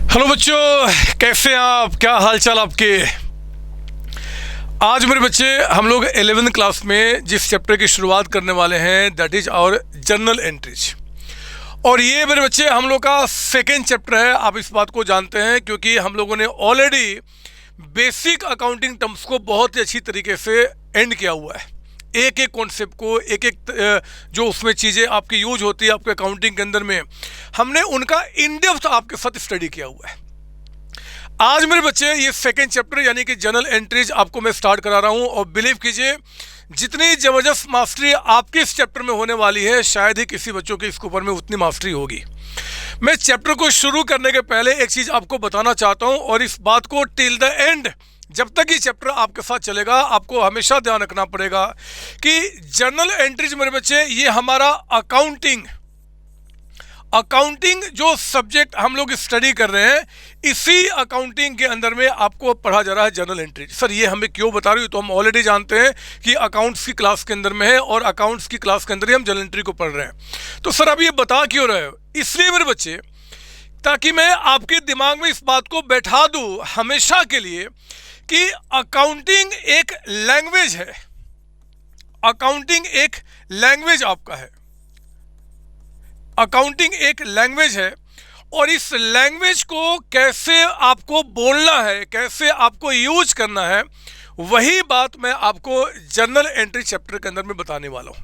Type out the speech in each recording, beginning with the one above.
Hello बच्चों, कैसे हैं आप? क्या हाल चाल आपके? आज मेरे बच्चे हम लोग 11th क्लास में जिस चैप्टर की शुरुआत करने वाले हैं that is our journal entries. और ये मेरे बच्चे हम लोग का सेकेंड चैप्टर है। आप इस बात को जानते हैं क्योंकि हम लोगों ने ऑलरेडी बेसिक अकाउंटिंग टर्म्स को बहुत ही अच्छी तरीके से एंड किया हुआ है। एक एक कॉन्सेप्ट को, एक एक जो उसमें चीज़ें आपकी यूज होती है आपके अकाउंटिंग के अंदर में, हमने उनका इन डेप्थ आपके साथ स्टडी किया हुआ है। आज मेरे बच्चे ये सेकेंड चैप्टर यानी कि जर्नल एंट्रीज आपको मैं स्टार्ट करा रहा हूँ। और बिलीव कीजिए, जितनी ज़बरदस्त मास्टरी आपके इस चैप्टर में होने वाली है शायद ही किसी बच्चों के इसके ऊपर में उतनी मास्टरी होगी। मैं चैप्टर को शुरू करने के पहले एक चीज़ आपको बताना चाहता हूँ, और इस बात को टिल द एंड, जब तक ये चैप्टर आपके साथ चलेगा, आपको हमेशा ध्यान रखना पड़ेगा कि जर्नल एंट्रीज मेरे बच्चे ये हमारा अकाउंटिंग जो सब्जेक्ट हम लोग स्टडी कर रहे हैं, इसी अकाउंटिंग के अंदर में आपको पढ़ा जा रहा है जर्नल एंट्रीज। सर ये हमें क्यों बता रही हो? तो हम ऑलरेडी जानते हैं कि अकाउंट्स की क्लास के अंदर में है और अकाउंट्स की क्लास के अंदर ही हम जर्नल एंट्री को पढ़ रहे हैं। तो सर अब ये बता क्यों रहे हो? इसलिए मेरे बच्चे, ताकि मैं आपके दिमाग में इस बात को बैठा दूं हमेशा के लिए कि अकाउंटिंग एक लैंग्वेज है। अकाउंटिंग एक लैंग्वेज आपका है। अकाउंटिंग एक लैंग्वेज है और इस लैंग्वेज को कैसे आपको बोलना है, कैसे आपको यूज करना है, वही बात मैं आपको जर्नल एंट्री चैप्टर के अंदर में बताने वाला हूँ।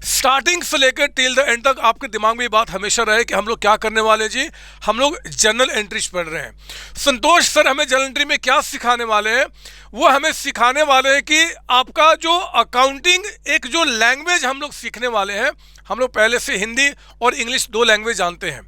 स्टार्टिंग से लेकर टिल द एंड तक आपके दिमाग में ये बात हमेशा रहे कि हम लोग क्या करने वाले जी, हम लोग जर्नल एंट्रीज पढ़ रहे हैं। संतोष सर हमें जर्नल एंट्री में क्या सिखाने वाले हैं? वो हमें सिखाने वाले हैं कि आपका जो अकाउंटिंग एक जो लैंग्वेज हम लोग सीखने वाले हैं, हम लोग पहले से हिंदी और इंग्लिश 2 लैंग्वेज जानते हैं।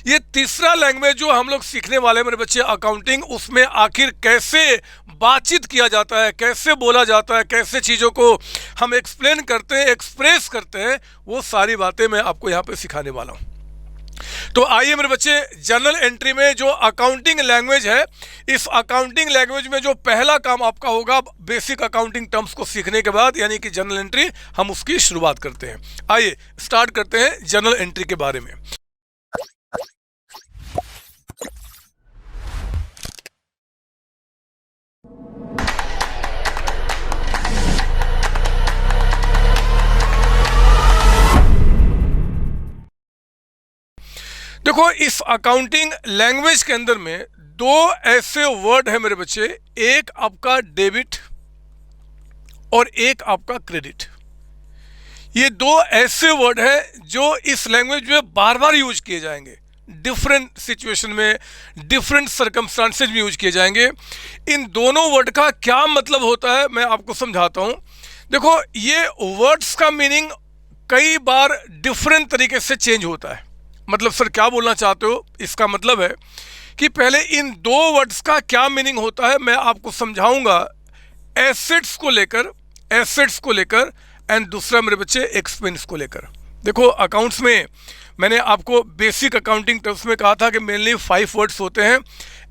ये तीसरा लैंग्वेज जो हम लोग सीखने वाले हैं मेरे बच्चे अकाउंटिंग, उसमें आखिर कैसे बातचीत किया जाता है, कैसे बोला जाता है, कैसे चीज़ों को हम एक्सप्लेन करते हैं, एक्सप्रेस करते हैं, वो सारी बातें मैं आपको यहाँ पे सिखाने वाला हूँ। तो आइए मेरे बच्चे, जर्नल एंट्री में जो अकाउंटिंग लैंग्वेज है, इस अकाउंटिंग लैंग्वेज में जो पहला काम आपका होगा बेसिक अकाउंटिंग टर्म्स को सीखने के बाद, यानी कि जर्नल एंट्री, हम उसकी शुरुआत करते हैं। आइए स्टार्ट करते हैं जर्नल एंट्री के बारे में। देखो, इस अकाउंटिंग लैंग्वेज के अंदर में 2 ऐसे वर्ड है मेरे बच्चे, एक आपका डेबिट और एक आपका क्रेडिट। ये 2 ऐसे वर्ड है जो इस लैंग्वेज में बार बार यूज किए जाएंगे, डिफरेंट सिचुएशन में, डिफरेंट सर्कमस्टांसेज में यूज किए जाएंगे। इन दोनों वर्ड का क्या मतलब होता है मैं आपको समझाता हूं। देखो, ये वर्ड्स का मीनिंग कई बार डिफरेंट तरीके से चेंज होता है। मतलब सर क्या बोलना चाहते हो? इसका मतलब है कि पहले इन 2 वर्ड्स का क्या मीनिंग होता है मैं आपको समझाऊंगा। एसेट्स को लेकर एंड दूसरा मेरे बच्चे एक्सपेंस को लेकर। देखो, अकाउंट्स में मैंने आपको बेसिक अकाउंटिंग टर्म्स में कहा था कि मेनली 5 वर्ड्स होते हैं: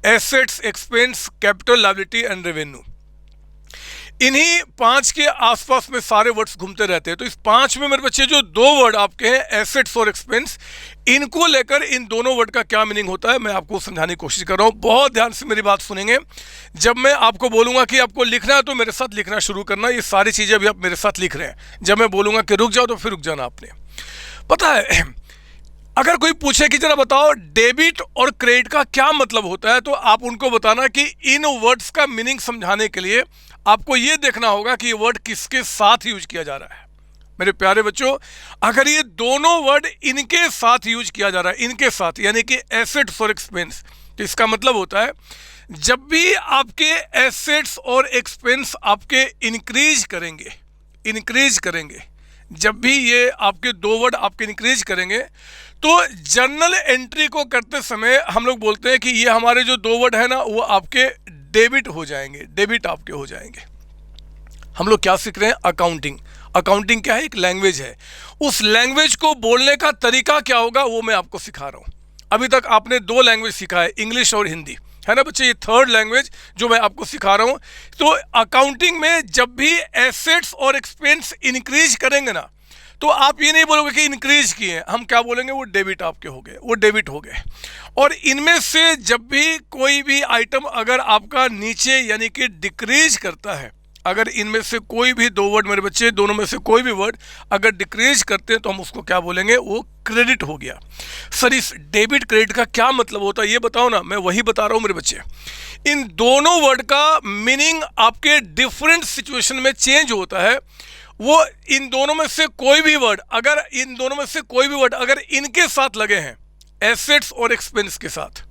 assets, expense, capital, liability and revenue. इन्हीं 5 के आसपास में सारे वर्ड्स घूमते रहते हैं। तो इस 5 में मेरे बच्चे जो 2 वर्ड आपके हैं, एसेट्स और एक्सपेंस, इनको लेकर इन दोनों वर्ड का क्या मीनिंग होता है मैं आपको समझाने की कोशिश कर रहा हूँ। बहुत ध्यान से मेरी बात सुनेंगे। जब मैं आपको बोलूँगा कि आपको लिखना है तो मेरे साथ लिखना शुरू करना। ये सारी चीज़ें अभी आप मेरे साथ लिख रहे हैं। जब मैं बोलूँगा कि रुक जाओ तो फिर रुक जाना आपने। पता है, अगर कोई पूछे कि जरा बताओ डेबिट और क्रेडिट का क्या मतलब होता है, तो आप उनको बताना कि इन वर्ड्स का मीनिंग समझाने के लिए आपको ये देखना होगा कि ये वर्ड किसके साथ यूज किया जा रहा है। मेरे प्यारे बच्चों, अगर ये दोनों वर्ड इनके साथ यूज किया जा रहा है, इनके साथ यानी कि एसेट्स और एक्सपेंस, तो इसका मतलब होता है जब भी आपके एसेट्स और एक्सपेंस आपके इंक्रीज करेंगे, जब भी ये आपके 2 वर्ड आपके इंक्रीज करेंगे, तो जर्नल एंट्री को करते समय हम लोग बोलते हैं कि ये हमारे जो 2 वर्ड है ना, वो आपके डेबिट हो जाएंगे, डेबिट आपके हो जाएंगे। हम लोग क्या सीख रहे हैं? अकाउंटिंग क्या है? एक लैंग्वेज है। उस लैंग्वेज को बोलने का तरीका क्या होगा वो मैं आपको सिखा रहा हूँ। अभी तक आपने 2 लैंग्वेज सीखा है, इंग्लिश और हिंदी, है ना बच्चे, ये थर्ड लैंग्वेज जो मैं आपको सिखा रहा हूँ। तो अकाउंटिंग में जब भी एसेट्स और एक्सपेंस इंक्रीज करेंगे ना, तो आप ये नहीं बोलोगे कि इंक्रीज किए, हम क्या बोलेंगे, वो डेबिट आपके हो गए, वो डेबिट हो गए। और इनमें से जब भी कोई भी आइटम अगर आपका नीचे यानी कि डिक्रीज करता है, अगर इनमें से कोई भी दो वर्ड मेरे बच्चे, दोनों में से कोई भी वर्ड अगर डिक्रीज करते हैं तो हम उसको क्या बोलेंगे, वो क्रेडिट हो गया। सर इस डेबिट क्रेडिट का क्या मतलब होता है ये बताओ ना, मैं वही बता रहा हूँ मेरे बच्चे। इन दोनों वर्ड का मीनिंग आपके डिफरेंट सिचुएशन में चेंज होता है। वो इन दोनों में से कोई भी वर्ड अगर इनके साथ लगे हैं, एसेट्स और एक्सपेंस के साथ,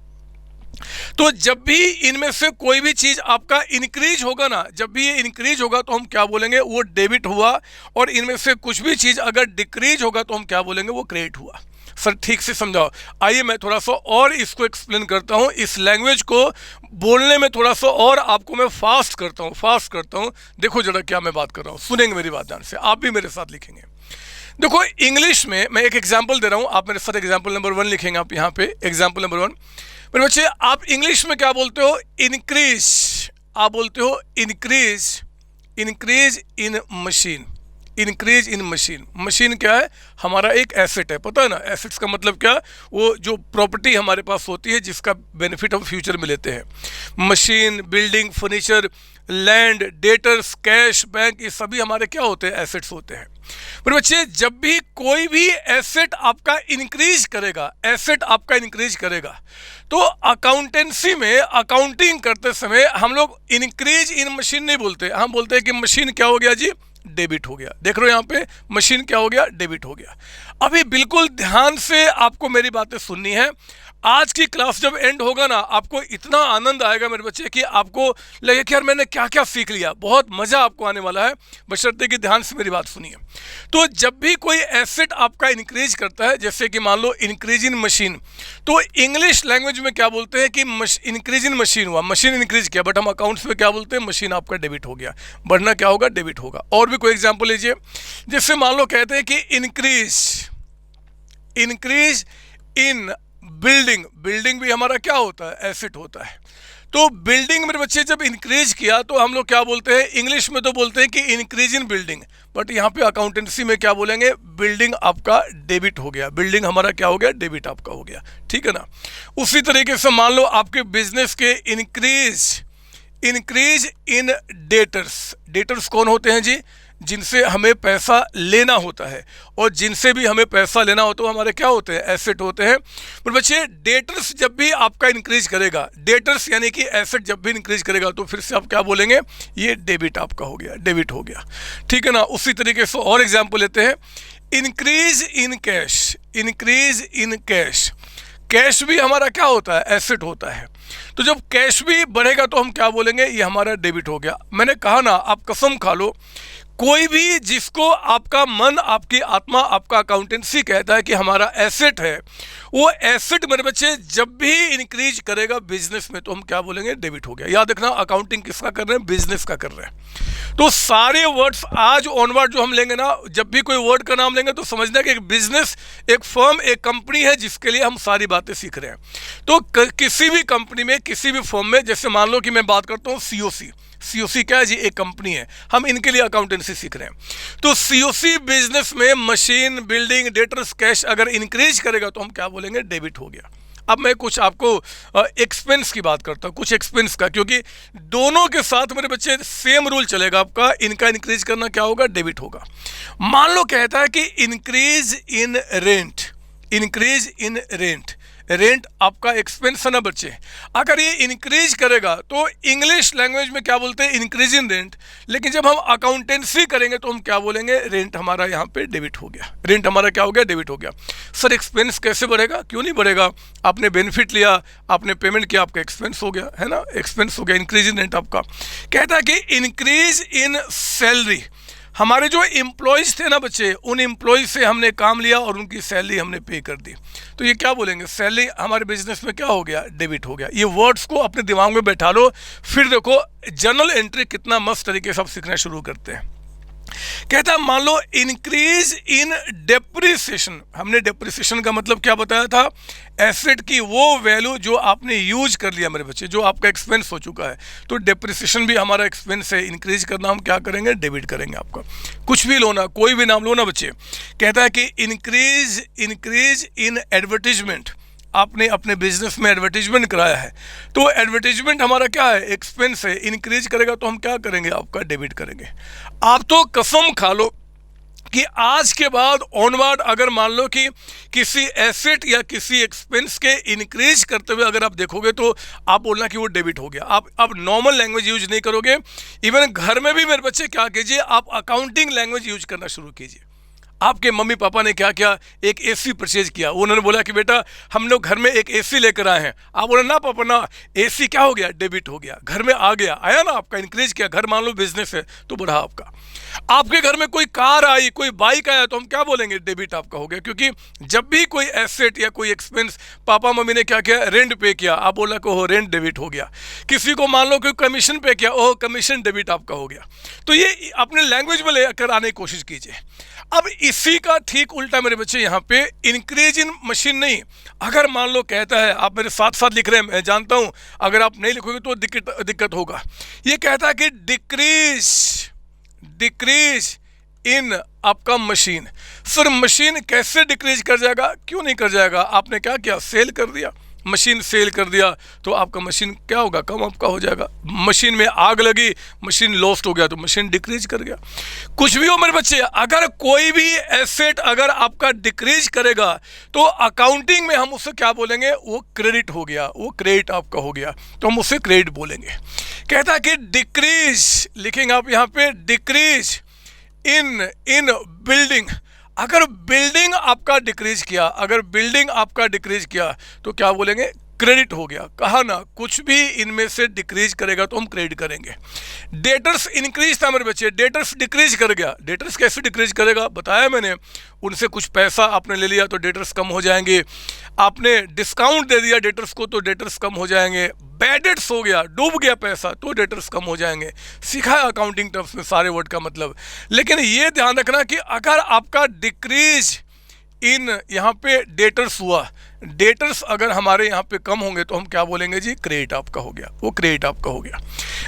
तो जब भी इनमें से कोई भी चीज आपका इंक्रीज होगा ना, जब भी ये इंक्रीज होगा तो हम क्या बोलेंगे, वो डेबिट हुआ। और इनमें से कुछ भी चीज अगर डिक्रीज होगा तो हम क्या बोलेंगे, वो क्रेडिट हुआ। सर ठीक से समझाओ। आइए मैं थोड़ा सा और इसको एक्सप्लेन करता हूँ, इस लैंग्वेज को बोलने में थोड़ा सा और आपको मैं फास्ट करता हूँ। देखो जरा क्या मैं बात कर रहा हूँ, सुनेंगे मेरी बात ध्यान से, आप भी मेरे साथ लिखेंगे। देखो इंग्लिश में मैं एक एग्जाम्पल दे रहा हूँ, आप मेरे साथ एग्जाम्पल नंबर 1 लिखेंगे। आप यहाँ पे एग्जाम्पल नंबर 1, मेरे बच्चे आप इंग्लिश में क्या बोलते हो, इंक्रीज, आप बोलते हो increase in machine. Increase in machine, machine क्या है, हमारा एक एसेट है, पता है ना। एसेट्स का मतलब क्या, वो जो प्रॉपर्टी हमारे पास होती है जिसका बेनिफिट हम फ्यूचर में लेते हैं। Machine, building, furniture, land, debtors, cash, bank, ये सभी हमारे क्या होते हैं, एसेट्स होते हैं। पर बच्चे जब भी कोई भी एसेट आपका इंक्रीज करेगा, तो अकाउंटेंसी में अकाउंटिंग करते समय हम लोग इंक्रीज इन मशीन नहीं बोलते, हम बोलते हैं कि मशीन क्या हो गया जी, डेबिट हो गया। देख रहे हो यहाँ पे मशीन क्या हो गया, डेबिट हो गया। अभी बिल्कुल ध्यान से आपको मेरी बातें सुननी है। आज की क्लास जब एंड होगा ना, आपको इतना आनंद आएगा मेरे बच्चे कि आपको लगे कि यार मैंने क्या क्या सीख लिया। बहुत मजा आपको आने वाला है, बशर्ते कि ध्यान से मेरी बात सुनिए। तो जब भी कोई एसेट आपका इंक्रीज करता है, जैसे कि मान लो इंक्रीज इन मशीन, तो इंग्लिश लैंग्वेज में क्या बोलते हैं कि इंक्रीज इन मशीन हुआ, मशीन इंक्रीज किया, बट हम अकाउंट्स में क्या बोलते हैं, मशीन आपका डेबिट हो गया, बढ़ना क्या होगा, डेबिट होगा। और भी कोई एग्जाम्पल लीजिए, जैसे मान लो कहते हैं कि इंक्रीज इन बिल्डिंग भी हमारा क्या होता है, एसेट होता है। तो बिल्डिंग मेरे बच्चे जब इंक्रीज किया तो हम लोग क्या बोलते हैं, इंग्लिश में तो बोलते हैं कि इंक्रीज इन बिल्डिंग, बट यहाँ पे अकाउंटेंसी में क्या बोलेंगे, बिल्डिंग आपका डेबिट हो गया, बिल्डिंग हमारा क्या हो गया, डेबिट आपका हो गया, ठीक है ना। उसी तरीके से मान लो आपके बिजनेस के इंक्रीज इन डेटर्स कौन होते हैं जी, जिनसे हमें पैसा लेना होता है, और जिनसे भी हमें पैसा लेना होता है वो हमारे क्या होते हैं, एसेट होते हैं। पर बच्चे डेटर्स जब भी आपका इंक्रीज करेगा, डेटर्स यानी कि एसेट जब भी इंक्रीज करेगा, तो फिर से आप क्या बोलेंगे, ये डेबिट आपका हो गया, डेबिट हो गया, ठीक है ना। उसी तरीके से और एग्जाम्पल लेते हैं, इंक्रीज इन कैश, कैश भी हमारा क्या होता है, एसेट होता है। तो जब कैश भी बढ़ेगा तो हम क्या बोलेंगे, ये हमारा डेबिट हो गया। मैंने कहा ना, आप कसम खा लो, कोई भी जिसको आपका मन, आपकी आत्मा, आपका अकाउंटेंसी कहता है कि हमारा एसेट है, वो एसेट मेरे बच्चे जब भी इंक्रीज करेगा बिजनेस में, तो हम क्या बोलेंगे, डेबिट हो गया। याद रखना, अकाउंटिंग किसका कर रहे हैं, बिजनेस का कर रहे हैं। तो सारे वर्ड्स आज ऑनवर्ड जो हम लेंगे ना, जब भी कोई वर्ड का नाम लेंगे तो समझना कि एक बिजनेस, एक फर्म, एक कंपनी है जिसके लिए हम सारी बातें सीख रहे हैं। तो किसी भी कंपनी में, किसी भी फर्म में, जैसे मान लो कि मैं बात करता हूँ सीओसी क्या है जी, एक कंपनी है, हम इनके लिए अकाउंटेंसी सीख रहे हैं। तो सीओसी बिजनेस में मशीन, बिल्डिंग, डेटर्स, कैश अगर इंक्रीज करेगा तो हम क्या बोलेंगे, डेबिट हो गया। अब मैं कुछ आपको एक्सपेंस की बात करता हूँ, कुछ एक्सपेंस का, क्योंकि दोनों के साथ मेरे बच्चे सेम रूल चलेगा आपका, इनका इंक्रीज करना क्या होगा, डेबिट होगा। मान लो कहता है कि इंक्रीज इन रेंट आपका एक्सपेंस है ना बच्चे। अगर ये इंक्रीज करेगा तो इंग्लिश लैंग्वेज में क्या बोलते हैं, इंक्रीज इन रेंट, लेकिन जब हम अकाउंटेंसी करेंगे तो हम क्या बोलेंगे, रेंट हमारा यहाँ पे डेबिट हो गया, रेंट हमारा क्या हो गया, डेबिट हो गया। सर एक्सपेंस कैसे बढ़ेगा, क्यों नहीं बढ़ेगा, आपने बेनिफिट लिया, आपने पेमेंट किया, आपका एक्सपेंस हो गया, है ना, एक्सपेंस हो गया। इंक्रीज इन रेंट आपका कहता है कि इंक्रीज इन सैलरी, हमारे जो एम्प्लॉयज़ थे ना बच्चे, उन एम्प्लॉयज़ से हमने काम लिया और उनकी सैलरी हमने पे कर दी, तो ये क्या बोलेंगे, सैलरी हमारे बिजनेस में क्या हो गया, डेबिट हो गया। ये वर्ड्स को अपने दिमाग में बैठा लो, फिर देखो जर्नल एंट्री कितना मस्त तरीके से आप सीखना शुरू करते हैं। कहता है मान लो इंक्रीज इन डेप्रिसिएशन। हमने डेप्रिसिएशन का मतलब क्या बताया था? एसेट की वो वैल्यू जो आपने यूज कर लिया मेरे बच्चे, जो आपका एक्सपेंस हो चुका है। तो डेप्रिसिएशन भी हमारा एक्सपेंस है, इंक्रीज करना हम क्या करेंगे? डेबिट करेंगे। आपका कुछ भी लो ना, कोई भी नाम लो ना बच्चे। कहता है कि इंक्रीज इन एडवर्टीजमेंट, आपने अपने बिजनेस में एडवर्टीजमेंट कराया है, तो एडवर्टीजमेंट हमारा क्या है? एक्सपेंस है। इंक्रीज करेगा तो हम क्या करेंगे? आपका डेबिट करेंगे। आप तो कसम खा लो कि आज के बाद ऑनवर्ड अगर मान लो कि किसी एसेट या किसी एक्सपेंस के इंक्रीज करते हुए अगर आप देखोगे तो आप बोलना कि वो डेबिट हो गया। आप अब नॉर्मल लैंग्वेज यूज नहीं करोगे। इवन घर में भी मेरे बच्चे क्या कीजिए, आप अकाउंटिंग लैंग्वेज यूज करना शुरू कीजिए। आपके मम्मी पापा ने क्या किया? एक एसी परचेज किया। उन्होंने बोला कि बेटा हम लोग घर में एक एसी लेकर आए हैं। आप बोले ना पापा ना, एसी क्या हो गया? डेबिट हो गया। घर में आ गया, आया ना, आपका इंक्रीज किया। घर मान लो बिजनेस है तो बढ़ा आपका। आपके घर में कोई कार आई, कोई बाइक आया, तो हम क्या बोलेंगे? डेबिट आपका हो गया। क्योंकि जब भी कोई एसेट या कोई एक्सपेंस पापा मम्मी ने क्या किया? रेंट पे किया, आप बोला कि ओह रेंट डेबिट हो गया। किसी को मान लो कोई कमीशन पे किया, ओह कमीशन डेबिट आपका हो गया। तो ये अपने लैंग्वेज में लेकर आने की कोशिश कीजिए। अब इसी का ठीक उल्टा मेरे बच्चे यहाँ पे इंक्रीज इन मशीन नहीं। अगर मान लो कहता है, आप मेरे साथ साथ लिख रहे हैं, मैं जानता हूँ अगर आप नहीं लिखोगे तो दिक्कत होगा। ये कहता है कि डिक्रीज इन आपका मशीन। सर मशीन कैसे डिक्रीज कर जाएगा? क्यों नहीं कर जाएगा? आपने क्या किया? सेल कर दिया, मशीन सेल कर दिया, तो आपका मशीन क्या होगा? कम आपका हो जाएगा। मशीन में आग लगी, मशीन लॉस्ट हो गया, तो मशीन डिक्रीज कर गया। कुछ भी हो मेरे बच्चे, अगर कोई भी एसेट अगर आपका डिक्रीज करेगा तो अकाउंटिंग में हम उसे क्या बोलेंगे? वो क्रेडिट हो गया, वो क्रेडिट आपका हो गया, तो हम उसे क्रेडिट बोलेंगे। कहता है कि डिक्रीज, लिखेंगे आप यहाँ पे डिक्रीज इन बिल्डिंग। अगर बिल्डिंग आपका डिक्रीज किया, अगर बिल्डिंग आपका डिक्रीज किया तो क्या बोलेंगे? क्रेडिट हो गया। कहा ना, कुछ भी इनमें से डिक्रीज करेगा तो हम क्रेडिट करेंगे। डेटर्स इंक्रीज था मेरे बच्चे, डेटर्स डिक्रीज कर गया। डेटर्स कैसे डिक्रीज करेगा? बताया मैंने, उनसे कुछ पैसा आपने ले लिया तो डेटर्स कम हो जाएंगे। आपने डिस्काउंट दे दिया डेटर्स को तो डेटर्स कम हो जाएंगे। बैड डेट्स हो गया, डूब गया पैसा, तो डेटर्स कम हो जाएंगे। सीखा है अकाउंटिंग टर्म्स में सारे वर्ड का मतलब। लेकिन ये ध्यान रखना कि अगर आपका डिक्रीज इन यहाँ पे डेटर्स हुआ, डेटर्स अगर हमारे यहाँ पे कम होंगे तो हम क्या बोलेंगे जी? क्रेडिट आपका हो गया, वो क्रेडिट आपका हो गया।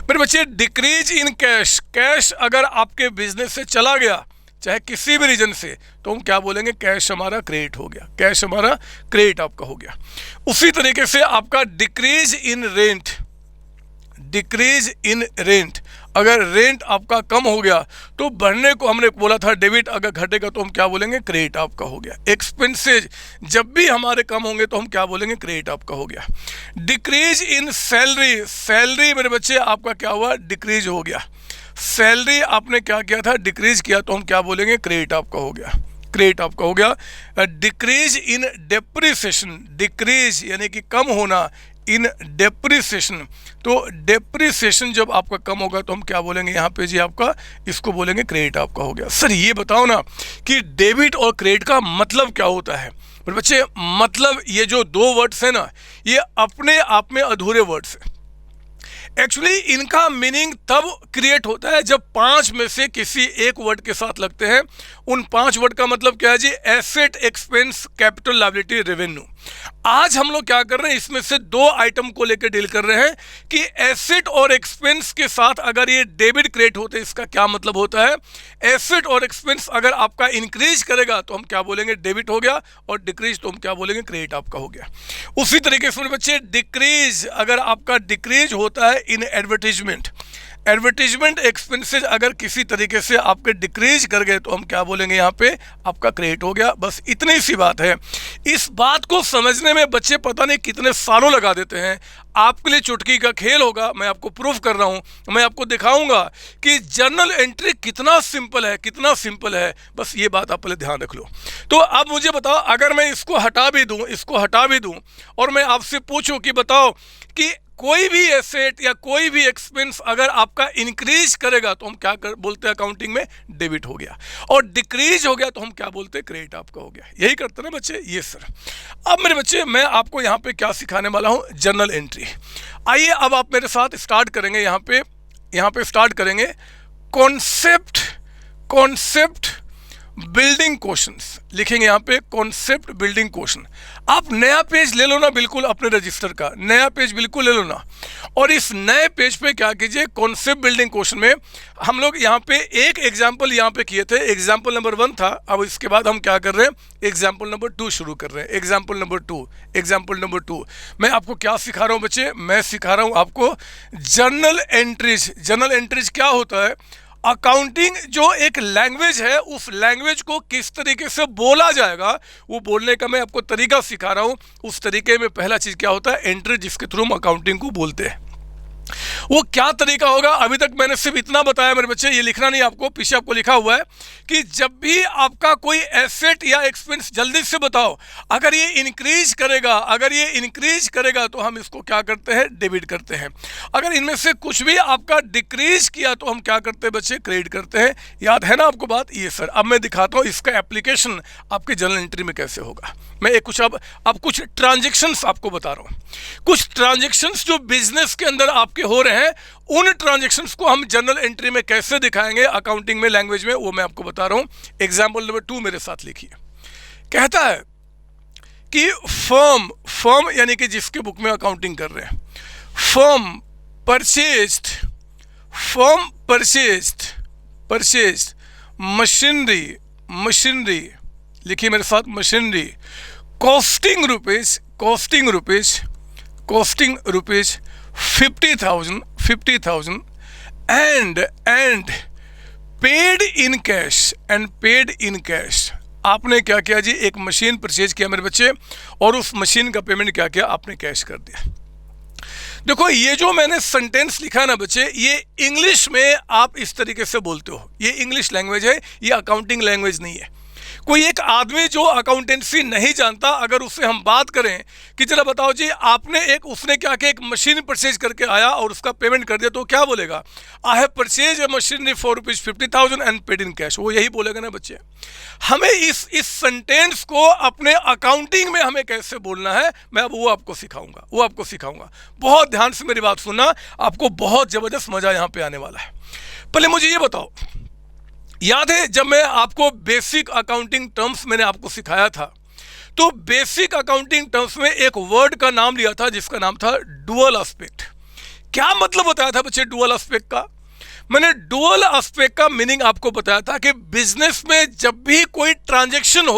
मेरे बच्चे डिक्रीज इन कैश, कैश अगर आपके बिजनेस से चला गया चाहे किसी भी रीजन से, तो हम क्या बोलेंगे? कैश हमारा क्रेडिट हो गया, कैश हमारा क्रेडिट आपका हो गया। उसी तरीके से आपका decrease in rent, decrease in rent, अगर रेंट आपका कम हो गया तो बढ़ने को हमने बोला था डेबिट, अगर घटेगा तो हम क्या बोलेंगे? क्रेडिट आपका हो गया। एक्सपेंसेज जब भी हमारे कम होंगे तो हम क्या बोलेंगे? क्रेडिट आपका हो गया। डिक्रीज इन सैलरी, सैलरी मेरे बच्चे आपका क्या हुआ? डिक्रीज हो गया। सैलरी आपने क्या किया था? डिक्रीज किया, तो हम क्या बोलेंगे? क्रेडिट आपका हो गया, क्रेडिट आपका हो गया। डिक्रीज इन डेप्रिसिएशन, डिक्रीज यानी कि कम होना, इन डेप्रिसिएशन, तो डेप्रिसिएशन जब आपका कम होगा तो हम क्या बोलेंगे यहाँ पे जी? आपका इसको बोलेंगे क्रेडिट आपका हो गया। सर ये बताओ ना कि डेबिट और क्रेडिट का मतलब क्या होता है? पर बच्चे मतलब ये जो दो वर्ड्स हैं ना, ये अपने आप में अधूरे वर्ड्स हैं। एक्चुअली इनका मीनिंग तब क्रिएट होता है जब पांच में से किसी एक वर्ड के साथ लगते हैं। उन पांच वर्ड का मतलब क्या है जी? Asset, expense, capital, liability, revenue. आज हम लोग क्या कर रहे हैं? इसमें से दो आइटम को लेकर डील कर रहे हैं कि एसेट और एक्सपेंस के साथ अगर ये डेबिट क्रेडिट होते हैं, इसका क्या मतलब होता है? एसेट और एक्सपेंस अगर आपका इंक्रीज करेगा तो हम क्या बोलेंगे? डेबिट हो गया, और डिक्रीज तो हम क्या बोलेंगे? क्रेडिट आपका हो गया। उसी तरीके से बच्चे डिक्रीज अगर आपका डिक्रीज होता है इन एडवर्टीजमेंट, एडवर्टीजमेंट एक्सपेंसेस अगर किसी तरीके से आपके डिक्रीज कर गए तो हम क्या बोलेंगे? यहाँ पे आपका क्रेडिट हो गया। बस इतनी सी बात है। इस बात को समझने में बच्चे पता नहीं कितने सालों लगा देते हैं। आपके लिए चुटकी का खेल होगा, मैं आपको प्रूफ कर रहा हूँ, मैं आपको दिखाऊंगा कि जर्नल एंट्री कितना सिंपल है, कितना सिंपल है। बस ये बात आप पहले ध्यान रख लो। तो अब मुझे बताओ, अगर मैं इसको हटा भी दूँ, इसको हटा भी दूँ, और मैं आपसे पूछूँ कि बताओ कि कोई भी एसेट या कोई भी एक्सपेंस अगर आपका इंक्रीज करेगा तो हम क्या बोलते हैं अकाउंटिंग में? डेबिट हो गया। और डिक्रीज हो गया तो हम क्या बोलते हैं? क्रेडिट आपका हो गया। यही करते ना बच्चे? ये सर। अब मेरे बच्चे मैं आपको यहाँ पे क्या सिखाने वाला हूँ? Journal entry. आइए अब आप मेरे साथ स्टार्ट करेंगे। यहाँ पे स्टार्ट करेंगे कॉन्सेप्ट बिल्डिंग क्वेश्चंस लिखेंगे यहाँ पे, कॉन्सेप्ट बिल्डिंग क्वेश्चन। आप नया पेज ले लो ना, बिल्कुल अपने रजिस्टर का नया पेज बिल्कुल ले लो ना, और इस नए पेज पे क्या कीजिए, कॉन्सेप्ट बिल्डिंग क्वेश्चन में हम लोग यहाँ पे एक एग्जाम्पल यहाँ पे किए थे, एग्जाम्पल नंबर 1 था। अब इसके बाद हम क्या कर रहे हैं, एग्जाम्पल नंबर 2 शुरू कर रहे हैं। एग्जाम्पल नंबर 2 मैं आपको क्या सिखा रहा हूँ बच्चे, मैं सिखा रहा हूँ आपको जर्नल एंट्रीज। जर्नल एंट्रीज क्या होता है, अकाउंटिंग जो एक लैंग्वेज है, उस लैंग्वेज को किस तरीके से बोला जाएगा, वो बोलने का मैं आपको तरीका सिखा रहा हूँ। उस तरीके में पहला चीज क्या होता है, एंट्री, जिसके थ्रू हम अकाउंटिंग को बोलते हैं। वो क्या तरीका होगा, अभी तक मैंने सिर्फ इतना बताया मेरे बच्चे, ये लिखना नहीं आपको, पीछे आपको लिखा हुआ है कि जब भी आपका कोई एसेट या एक्सपेंस, जल्दी से बताओ, अगर ये इंक्रीज करेगा तो हम इसको क्या करते हैं, डेबिट करते हैं। अगर इनमें से कुछ भी आपका डिक्रीज किया तो हम क्या करते हैं बच्चे, क्रेडिट करते हैं। याद है ना आपको बात, ये सर। अब मैं दिखाता हूँ इसका एप्लीकेशन आपके जर्नल एंट्री में कैसे होगा। मैं एक कुछ अब कुछ ट्रांजेक्शन्स आपको बता रहा हूँ, कुछ ट्रांजेक्शन्स जो बिजनेस के अंदर आपके हो रहे हैं, उन ट्रांजेक्शन्स को हम जर्नल एंट्री में कैसे दिखाएंगे अकाउंटिंग में, लैंग्वेज में, वो मैं आपको बता रहा हूँ। एग्जाम्पल नंबर 2 मेरे साथ लिखिए। कहता है कि फर्म यानी कि जिसके बुक में अकाउंटिंग कर रहे हैं, फर्म परचेज्ड मशीनरी, लिखिए मेरे साथ, machinery costing rupees 50,000 and paid in cash. आपने क्या किया जी, एक मशीन परचेज किया मेरे बच्चे, और उस मशीन का पेमेंट क्या किया, आपने कैश कर दिया। देखो ये जो मैंने सेंटेंस लिखा ना बच्चे, ये इंग्लिश में आप इस तरीके से बोलते हो, ये इंग्लिश लैंग्वेज है, ये अकाउंटिंग लैंग्वेज नहीं है। कोई एक आदमी जो अकाउंटेंसी नहीं जानता, अगर उससे हम बात करें कि चलो बताओ जी, उसने क्या किया, एक मशीन परचेज करके आया और उसका पेमेंट कर दिया, तो क्या बोलेगा, I have purchase a machinery for ₹50,000 and paid in cash, वो यही बोलेगा ना बच्चे। हमें इस सेंटेंस को अपने अकाउंटिंग में हमें कैसे बोलना है, मैं अब वो आपको सिखाऊंगा। बहुत ध्यान से मेरी बात सुनना, आपको बहुत जबरदस्त मजा यहाँ पे आने वाला है। पहले मुझे ये बताओ, याद है जब मैं आपको बेसिक अकाउंटिंग टर्म्स मैंने आपको सिखाया था, तो बेसिक अकाउंटिंग टर्म्स में एक वर्ड का नाम लिया था जिसका नाम था डुअल एस्पेक्ट। क्या मतलब बताया था बच्चे डुअल एस्पेक्ट का? मैंने डुअल एस्पेक्ट का मीनिंग आपको बताया था कि बिजनेस में जब भी कोई ट्रांजैक्शन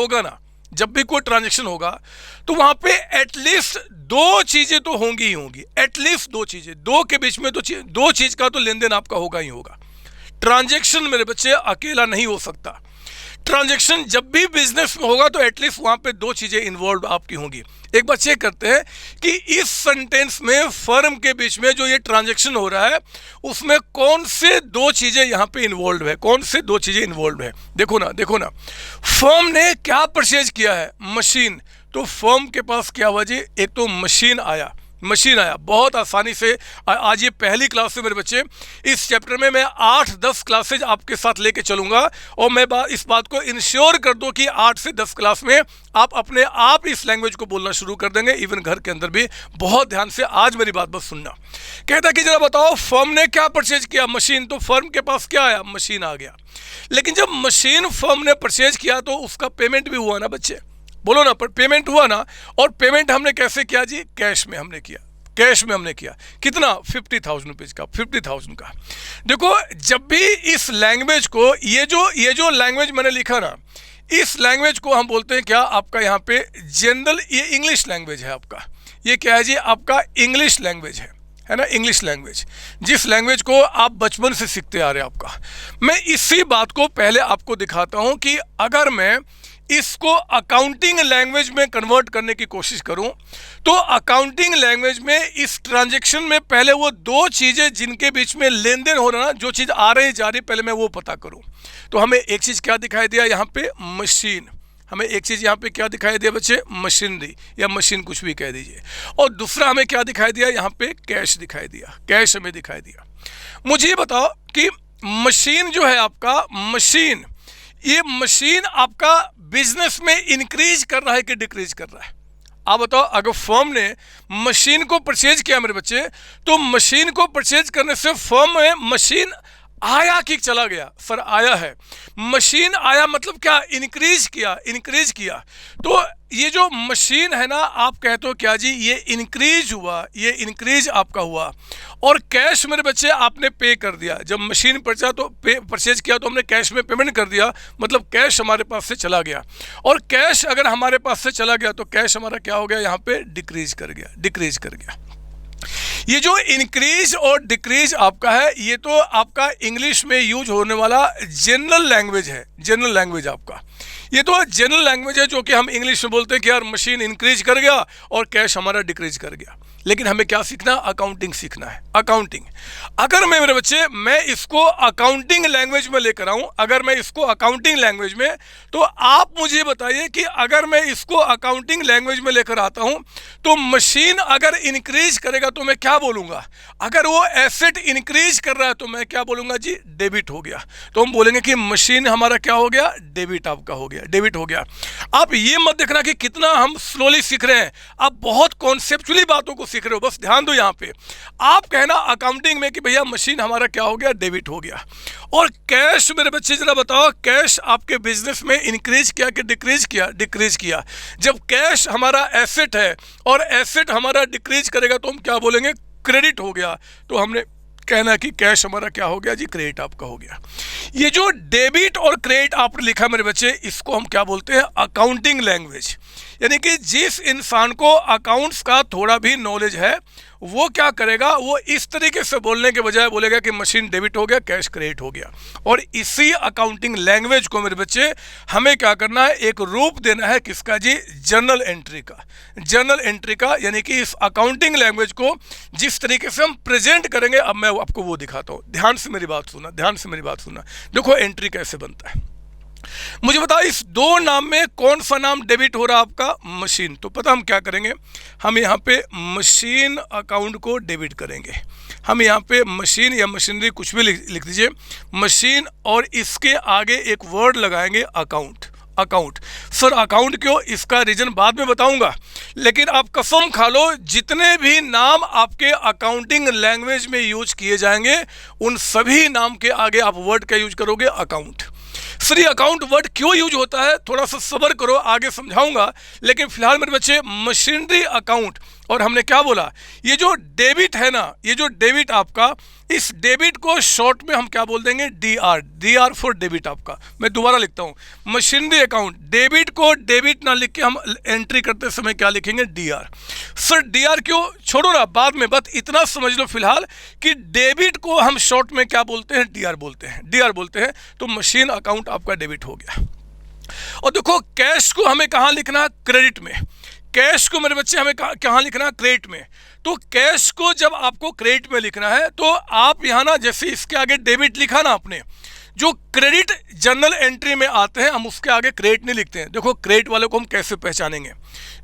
होगा तो वहां पे एटलीस्ट 2 चीजें तो होंगी ही होंगी, एटलीस्ट 2 चीजें, 2 के बीच में तो 2 चीज का तो लेन देन आपका होगा ही होगा। ट्रांजैक्शन मेरे बच्चे अकेला नहीं हो सकता। ट्रांजैक्शन जब भी बिजनेस में होगा तो एटलीस्ट वहां पे 2 चीजें इन्वॉल्व आपकी होंगी। एक बार चेक करते हैं कि इस सेंटेंस में फर्म के बीच में जो ये ट्रांजैक्शन हो रहा है उसमें कौन से 2 चीजें यहां पे इन्वॉल्व है, देखो ना फर्म ने क्या परचेज किया है, मशीन। तो फर्म के पास क्या हुआ जी, एक तो मशीन आया, बहुत आसानी से। आज ये पहली क्लास से मेरे बच्चे, इस चैप्टर में मैं 8-10 क्लासेज आपके साथ लेके चलूंगा, और मैं इस बात को इंश्योर कर दूं कि 8 से 10 क्लास में आप अपने आप इस लैंग्वेज को बोलना शुरू कर देंगे, इवन घर के अंदर भी। बहुत ध्यान से आज मेरी बात बस सुनना। कहता कि जरा बताओ फर्म ने क्या परचेज किया, मशीन। तो फर्म के पास क्या आया, मशीन आ गया। लेकिन जब मशीन फर्म ने परचेज किया तो उसका पेमेंट भी हुआ ना बच्चे, बोलो ना, पर पेमेंट हुआ ना। और पेमेंट हमने कैसे किया जी, कैश में हमने किया। कितना, 50,000 रुपीज का, 50,000 का। देखो जब भी इस लैंग्वेज को, ये जो लैंग्वेज मैंने लिखा ना, इस लैंग्वेज को हम बोलते हैं क्या, आपका यहाँ पे जनरल, ये इंग्लिश लैंग्वेज है आपका। ये क्या है जी, आपका इंग्लिश लैंग्वेज है ना, इंग्लिश लैंग्वेज, जिस लैंग्वेज को आप बचपन से सीखते आ रहे हैं आपका। मैं इसी बात को पहले आपको दिखाता हूं कि अगर मैं इसको अकाउंटिंग लैंग्वेज में कन्वर्ट करने की कोशिश करूं तो अकाउंटिंग लैंग्वेज में इस ट्रांजैक्शन में पहले वो 2 चीजें जिनके बीच में लेन देन हो रहा ना, जो चीज आ रही जा रही, पहले मैं वो पता करूं। तो हमें एक चीज क्या दिखाई दिया यहाँ पे, मशीन। हमें एक चीज यहाँ पे क्या दिखाई दिया बच्चे, मशीनरी या मशीन, कुछ भी कह दीजिए। और दूसरा हमें क्या दिखाई दिया, यहाँ पे कैश दिखाई दिया, कैश हमें दिखाई दिया। मुझे ये बताओ कि मशीन जो है आपका, मशीन, ये मशीन आपका बिजनेस में इंक्रीज कर रहा है कि डिक्रीज कर रहा है? आप बताओ। अगर फर्म ने मशीन को परचेज किया मेरे बच्चे, तो मशीन को परचेज करने से फर्म में मशीन आया कि चला गया? सर आया है। मशीन आया मतलब क्या? इंक्रीज किया, इंक्रीज किया। तो ये जो मशीन है ना, आप कहते हो क्या जी, ये इंक्रीज हुआ, ये इंक्रीज आपका हुआ। और कैश मेरे बच्चे आपने पे कर दिया। जब मशीन परचेज किया तो हमने कैश में पेमेंट कर दिया, मतलब कैश हमारे पास से चला गया। और कैश अगर हमारे पास से चला गया तो कैश हमारा क्या हो गया? यहाँ पे डिक्रीज कर गया, डिक्रीज कर गया। ये जो इंक्रीज और डिक्रीज आपका है, ये तो आपका इंग्लिश में यूज होने वाला जनरल लैंग्वेज है, जनरल लैंग्वेज आपका। ये तो जनरल लैंग्वेज है जो कि हम इंग्लिश में बोलते हैं कि यार मशीन इंक्रीज कर गया और कैश हमारा डिक्रीज कर गया। लेकिन हमें क्या सीखना? अकाउंटिंग सीखना है, अकाउंटिंग। अगर मैं मेरे बच्चे मैं इसको अकाउंटिंग लैंग्वेज में लेकर आऊं, अगर मैं इसको अकाउंटिंग लैंग्वेज में, तो आप मुझे बताइए कि अगर मैं इसको अकाउंटिंग लैंग्वेज में लेकर आता हूं तो मशीन अगर इंक्रीज करेगा तो मैं क्या बोलूंगा? अगर वो एसेट इंक्रीज कर रहा है तो मैं क्या बोलूंगा जी? डेबिट हो गया। तो हम बोलेंगे कि मशीन हमारा क्या हो गया? डेबिट आपका हो गया, डेबिट हो गया। आप ये मत देखना कि कितना हम स्लोली सीख रहे हैं, आप बहुत कॉन्सेप्चुअली बातों को सीख रहे हो, बस ध्यान दो यहाँ पे। आप कहना अकाउंटिंग में कि भैया मशीन हमारा क्या हो गया? डेबिट हो गया। और कैश मेरे बच्चे जरा बताओ, कैश आपके बिजनेस में इंक्रीज किया कि डिक्रीज किया? डिक्रीज किया। जब कैश हमारा एसेट है और एसेट हमारा डिक्रीज करेगा तो हम क्या बोलेंगे? क्रेडिट हो गया। तो हमने कहना कि कैश हमारा क्या हो गया जी? क्रेडिट आपका हो गया। ये जो डेबिट और क्रेडिट आपने लिखा मेरे बच्चे, इसको हम क्या बोलते हैं? Accounting language. यानी कि जिस इंसान को अकाउंट्स का थोड़ा भी नॉलेज है वो क्या करेगा? वो इस तरीके से बोलने के बजाय बोलेगा कि मशीन डेबिट हो गया, कैश क्रेडिट हो गया। और इसी अकाउंटिंग लैंग्वेज को मेरे बच्चे हमें क्या करना है? एक रूप देना है किसका जी? जर्नल एंट्री का, जर्नल एंट्री का। यानी कि इस अकाउंटिंग लैंग्वेज को जिस तरीके से हम प्रेजेंट करेंगे, अब मैं आपको वो दिखाता हूँ। ध्यान से मेरी बात सुनना, ध्यान से मेरी बात सुनना। देखो एंट्री कैसे बनता है। मुझे बताओ इस दो नाम में कौन सा नाम डेबिट हो रहा है आपका? मशीन। तो पता हम क्या करेंगे? हम यहाँ पे मशीन अकाउंट को डेबिट करेंगे। हम यहाँ पे मशीन या मशीनरी कुछ भी लिख दीजिए, मशीन, और इसके आगे एक वर्ड लगाएंगे अकाउंट। अकाउंट। सर अकाउंट क्यों? इसका रीजन बाद में बताऊंगा। लेकिन आप कसम खा लो, जितने भी नाम आपके अकाउंटिंग लैंग्वेज में यूज किए जाएंगे उन सभी नाम के आगे आप वर्ड का यूज करोगे अकाउंट। सर ये अकाउंट वर्ड क्यों यूज होता है? थोड़ा सा सब्र करो, आगे समझाऊंगा। लेकिन फिलहाल मेरे बच्चे मशीनरी अकाउंट, और हमने क्या बोला? ये जो डेबिट है ना, ये जो डेबिट आपका, इस डेबिट को शॉर्ट में हम क्या बोल देंगे? डीआर। डीआर फॉर डेबिट आपका। मैं दोबारा लिखता हूँ, मशीनरी अकाउंट। डेबिट को डेबिट ना लिख के हम एंट्री करते समय क्या लिखेंगे? डीआर। सर डीआर क्यों? छोड़ो ना, बाद में, बस इतना समझ लो फिलहाल कि डेबिट को हम शॉर्ट में क्या बोलते हैं? डीआर बोलते हैं, डीआर बोलते हैं। तो मशीन अकाउंट आपका डेबिट हो गया। और देखो कैश को हमें कहाँ लिखना? क्रेडिट में। कैश को मेरे बच्चे हमें कहाँ लिखना? क्रेडिट में। तो कैश को जब आपको क्रेडिट में लिखना है तो आप यहाँ ना, जैसे इसके आगे डेबिट लिखा ना आपने, जो क्रेडिट जर्नल एंट्री में आते हैं हम उसके आगे क्रेडिट नहीं लिखते हैं। देखो क्रेडिट वाले को हम कैसे पहचानेंगे?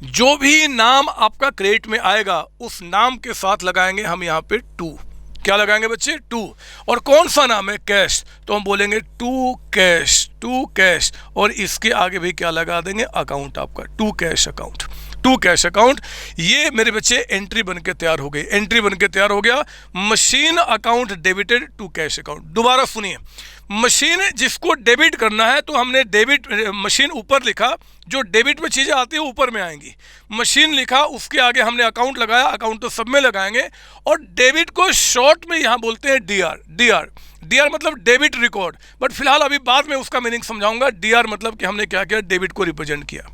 जो भी नाम आपका क्रेडिट में आएगा उस नाम के साथ लगाएंगे हम यहाँ पे 2। क्या लगाएंगे बच्चे? 2। और कौन सा नाम है? कैश। तो हम बोलेंगे 2 कैश, 2 कैश। और इसके आगे भी क्या लगा देंगे? अकाउंट आपका, 2 कैश अकाउंट, 2 कैश अकाउंट। ये मेरे बच्चे एंट्री बन के तैयार हो गई, एंट्री बन के तैयार हो गया। Machine account debited to cash account. दोबारा सुनिए, मशीन जिसको डेबिट करना है तो हमने डेबिट मशीन ऊपर लिखा, जो डेबिट में चीज़ें आती है ऊपर में आएंगी। मशीन लिखा, उसके आगे हमने अकाउंट लगाया, अकाउंट तो सब में लगाएंगे। और डेबिट को शॉर्ट में यहाँ बोलते हैं डीआर। डीआर, डीआर मतलब डेबिट रिकॉर्ड। बट फिलहाल अभी बाद में उसका मीनिंग समझाऊंगा। डीआर मतलब कि हमने क्या किया? डेबिट को रिप्रेजेंट किया।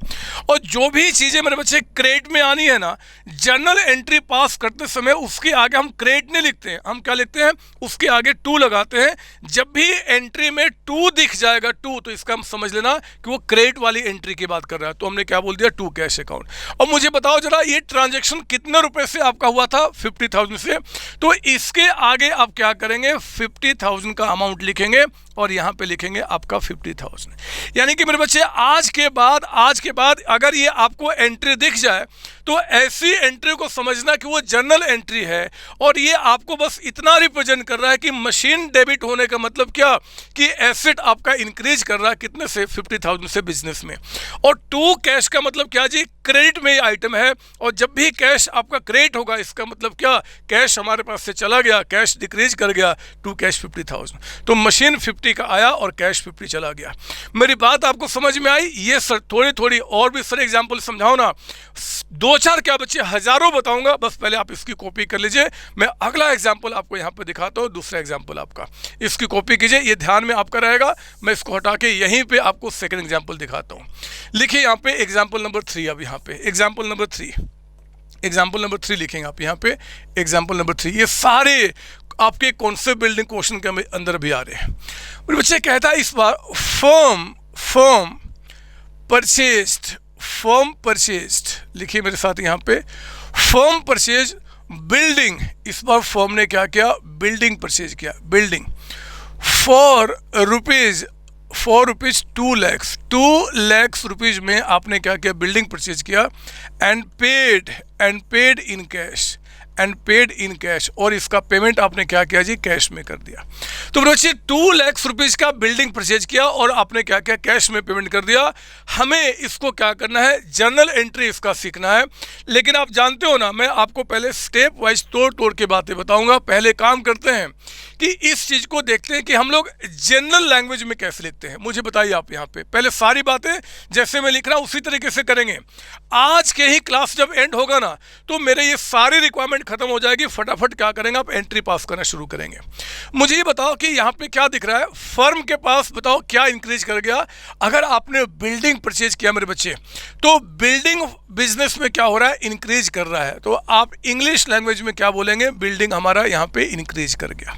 और जो भी चीज़ें मेरे बच्चे क्रेडिट में आनी है ना, जर्नल एंट्री पास करते समय उसके आगे हम क्रेडिट नहीं लिखते हैं, हम क्या लिखते हैं? उसके आगे 2 लगाते हैं। जब भी एंट्री में 2 दिख जाएगा, 2, तो इसका हम समझ लेना कि वो क्रेडिट वाली एंट्री की बात कर रहा है। तो हमने क्या बोल दिया? 2 कैश अकाउंट। और मुझे बताओ जरा, ये ट्रांजेक्शन कितने रुपए से आपका हुआ था? 50,000 से। तो इसके आगे आप क्या करेंगे? 50,000 का अमाउंट लिखेंगे और यहाँ पे लिखेंगे आपका 50,000। यानी कि मेरे बच्चे आज के बाद अगर ये आपको एंट्री दिख जाए तो ऐसी एंट्री को समझना कि वो जर्नल एंट्री है, और ये आपको बस इतना रिप्रेजेंट कर रहा है कि मशीन डेबिट होने का मतलब क्या, कि एसेट आपका इंक्रीज कर रहा है कितने से, 50,000 से बिजनेस में। और टू कैश का मतलब क्या जी, क्रेडिट में ये आइटम है, और जब भी कैश आपका क्रेडिट होगा इसका मतलब क्या, कैश हमारे पास से चला गया, कैश डिक्रीज कर गया, टू कैश 50,000। तो मशीन 50 का आया और कैश 50 चला गया। मेरी बात आपको समझ में आई? ये सर थोड़ी थोड़ी और भी सर एग्जांपल समझाओ ना, 2-4 क्या बच्चे, हजारों बताऊंगा, बस पहले आप इसकी कॉपी कर लीजिए। मैं अगला एग्जांपल आपको यहाँ पे दिखाता हूँ, दूसरा एग्जांपल आपका, इसकी कॉपी कीजिए, ये ध्यान में आपका रहेगा। मैं इसको हटा के यहीं पे आपको सेकंड एग्जांपल दिखाता हूँ। लिखिए यहाँ पे एग्जांपल नंबर 3, अब यहाँ पे एग्जांपल नंबर 3 लिखेंगे आप यहाँ पे, एग्जांपल नंबर 3। ये सारे आपके कौन से बिल्डिंग क्वेश्चन के अंदर भी आ रहे हैं। मेरे बच्चे कहता है इस बार फर्म परचेज्ड, लिखिए मेरे साथ यहाँ पे, फर्म परचेज बिल्डिंग। इस बार फर्म ने क्या किया, बिल्डिंग परचेज किया, building for rupees 2 lakh rupees में आपने क्या किया, बिल्डिंग परचेज किया, एंड पेड इन कैश, और इसका पेमेंट आपने क्या किया जी, कैश में कर दिया। तो बच्चे 2 लाख रुपीज का बिल्डिंग परचेज किया और आपने क्या किया, कैश में पेमेंट कर दिया। हमें इसको क्या करना है, जर्नल एंट्री इसका सीखना है। लेकिन आप जानते हो ना, मैं आपको पहले स्टेप वाइज तोड़ के बातें बताऊंगा। पहले काम करते हैं कि इस चीज को देखते हैं कि हम लोग जनरल लैंग्वेज में कैसे लिखते हैं। मुझे बताइए आप यहाँ पे, पहले सारी बातें जैसे मैं लिख रहा हूँ उसी तरीके से करेंगे। आज के ही क्लास जब एंड होगा ना, तो मेरे ये सारी रिक्वायरमेंट खत्म हो जाएगी, फटाफट क्या करेंगे आप, एंट्री पास करना शुरू करेंगे। मुझे ये बताओ कि यहाँ पे क्या दिख रहा है, फर्म के पास बताओ क्या इंक्रीज कर गया। अगर आपने बिल्डिंग परचेज किया मेरे बच्चे, तो बिल्डिंग बिजनेस में क्या हो रहा है, इंक्रीज कर रहा है। तो आप इंग्लिश लैंग्वेज में क्या बोलेंगे, बिल्डिंग हमारा यहाँ पे इंक्रीज कर गया।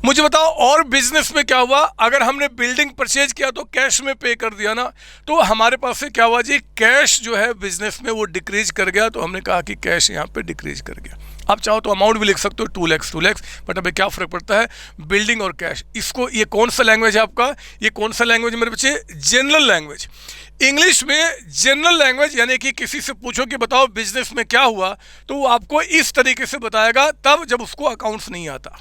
मुझे बताओ और बिजनेस में क्या हुआ, अगर हमने बिल्डिंग परचेज किया तो कैश में पे कर दिया ना, तो हमारे पास से क्या हुआ जी, कैश जो है बिजनेस में वो डिक्रीज कर गया। तो हमने कहा कि कैश यहाँ पे डिक्रीज कर गया। आप चाहो तो अमाउंट भी लिख सकते हो, 2 लाख, बट अभी क्या फर्क पड़ता है, बिल्डिंग और कैश। इसको, ये कौन सा लैंग्वेज है आपका, ये कौन सा लैंग्वेज मेरे बच्चे, जनरल लैंग्वेज। इंग्लिश में जनरल लैंग्वेज, यानी कि किसी से पूछो कि बताओ बिजनेस में क्या हुआ, तो वो आपको इस तरीके से बताएगा, तब जब उसको अकाउंट्स नहीं आता।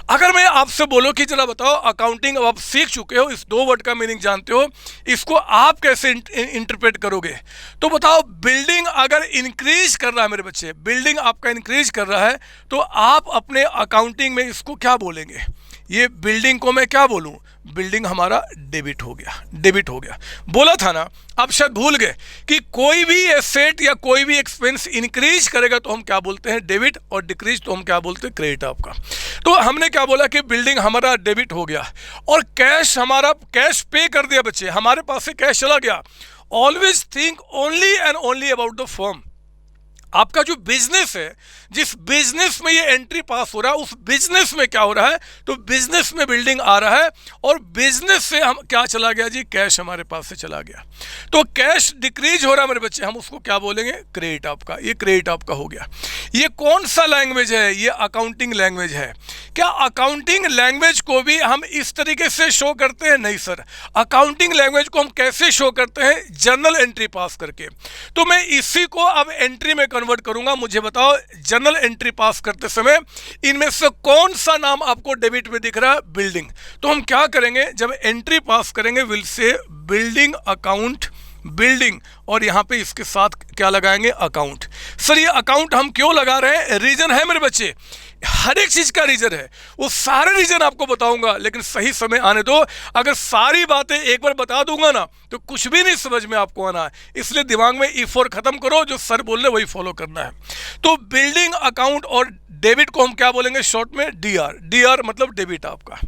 अगर मैं आपसे बोलो कि जरा बताओ अकाउंटिंग, अब आप सीख चुके हो, इस 2 वर्ड का मीनिंग जानते हो, इसको आप कैसे इंटरप्रेट करोगे, तो बताओ बिल्डिंग अगर इंक्रीज कर रहा है मेरे बच्चे, बिल्डिंग आपका इंक्रीज कर रहा है, तो आप अपने अकाउंटिंग में इसको क्या बोलेंगे, ये बिल्डिंग को मैं क्या बोलूं, बिल्डिंग हमारा डेबिट हो गया। बोला था ना, आप शायद भूल गए कि कोई भी एसेट या कोई भी एक्सपेंस इंक्रीज करेगा तो हम क्या बोलते हैं, डेबिट, और डिक्रीज तो हम क्या बोलते हैं, क्रेडिट आपका। तो हमने क्या बोला कि बिल्डिंग हमारा डेबिट हो गया और कैश हमारा, कैश पे कर दिया बच्चे, हमारे पास से कैश चला गया। Always think only and only about the firm. आपका जो बिजनेस है, जिस बिजनेस में ये एंट्री पास हो रहा है, उस बिजनेस में क्या हो रहा है, तो बिजनेस में बिल्डिंग आ रहा है और बिजनेस से हम क्या चला गया जी, कैश हमारे पास से चला गया। तो कैश डिक्रीज हो रहा है मेरे बच्चे, हम उसको क्या बोलेंगे, क्रेडिट आपका। ये क्रेडिट आपका हो गया। ये कौन सा लैंग्वेज है, ये अकाउंटिंग लैंग्वेज है। क्या अकाउंटिंग लैंग्वेज को भी हम इस तरीके से शो करते हैं? नहीं सर, अकाउंटिंग लैंग्वेज को हम कैसे शो करते हैं, जर्नल एंट्री पास करके। तो मैं इसी को अब एंट्री में कन्वर्ट करूंगा। मुझे बताओ जर्नल एंट्री पास करते समय इनमें से कौन सा नाम आपको डेबिट में दिख रहा है, बिल्डिंग। तो हम क्या करेंगे, जब एंट्री पास करेंगे, will say building account, building, और यहां पे इसके साथ क्या लगाएंगे, अकाउंट। सर ये अकाउंट हम क्यों लगा रहे हैं, रीजन है मेरे बच्चे, हर एक चीज का रीजन है, वो सारे रीजन आपको बताऊंगा, लेकिन सही समय आने दो। अगर सारी बातें एक बार बता दूंगा ना, तो कुछ भी नहीं समझ में आपको आना है। इसलिए दिमाग में ई फोर खत्म करो, जो सर बोल रहे वही फॉलो करना है। तो बिल्डिंग अकाउंट और डेबिट को हम क्या बोलेंगे, शॉर्ट में डीआर। डीआर मतलब डेबिट आपका।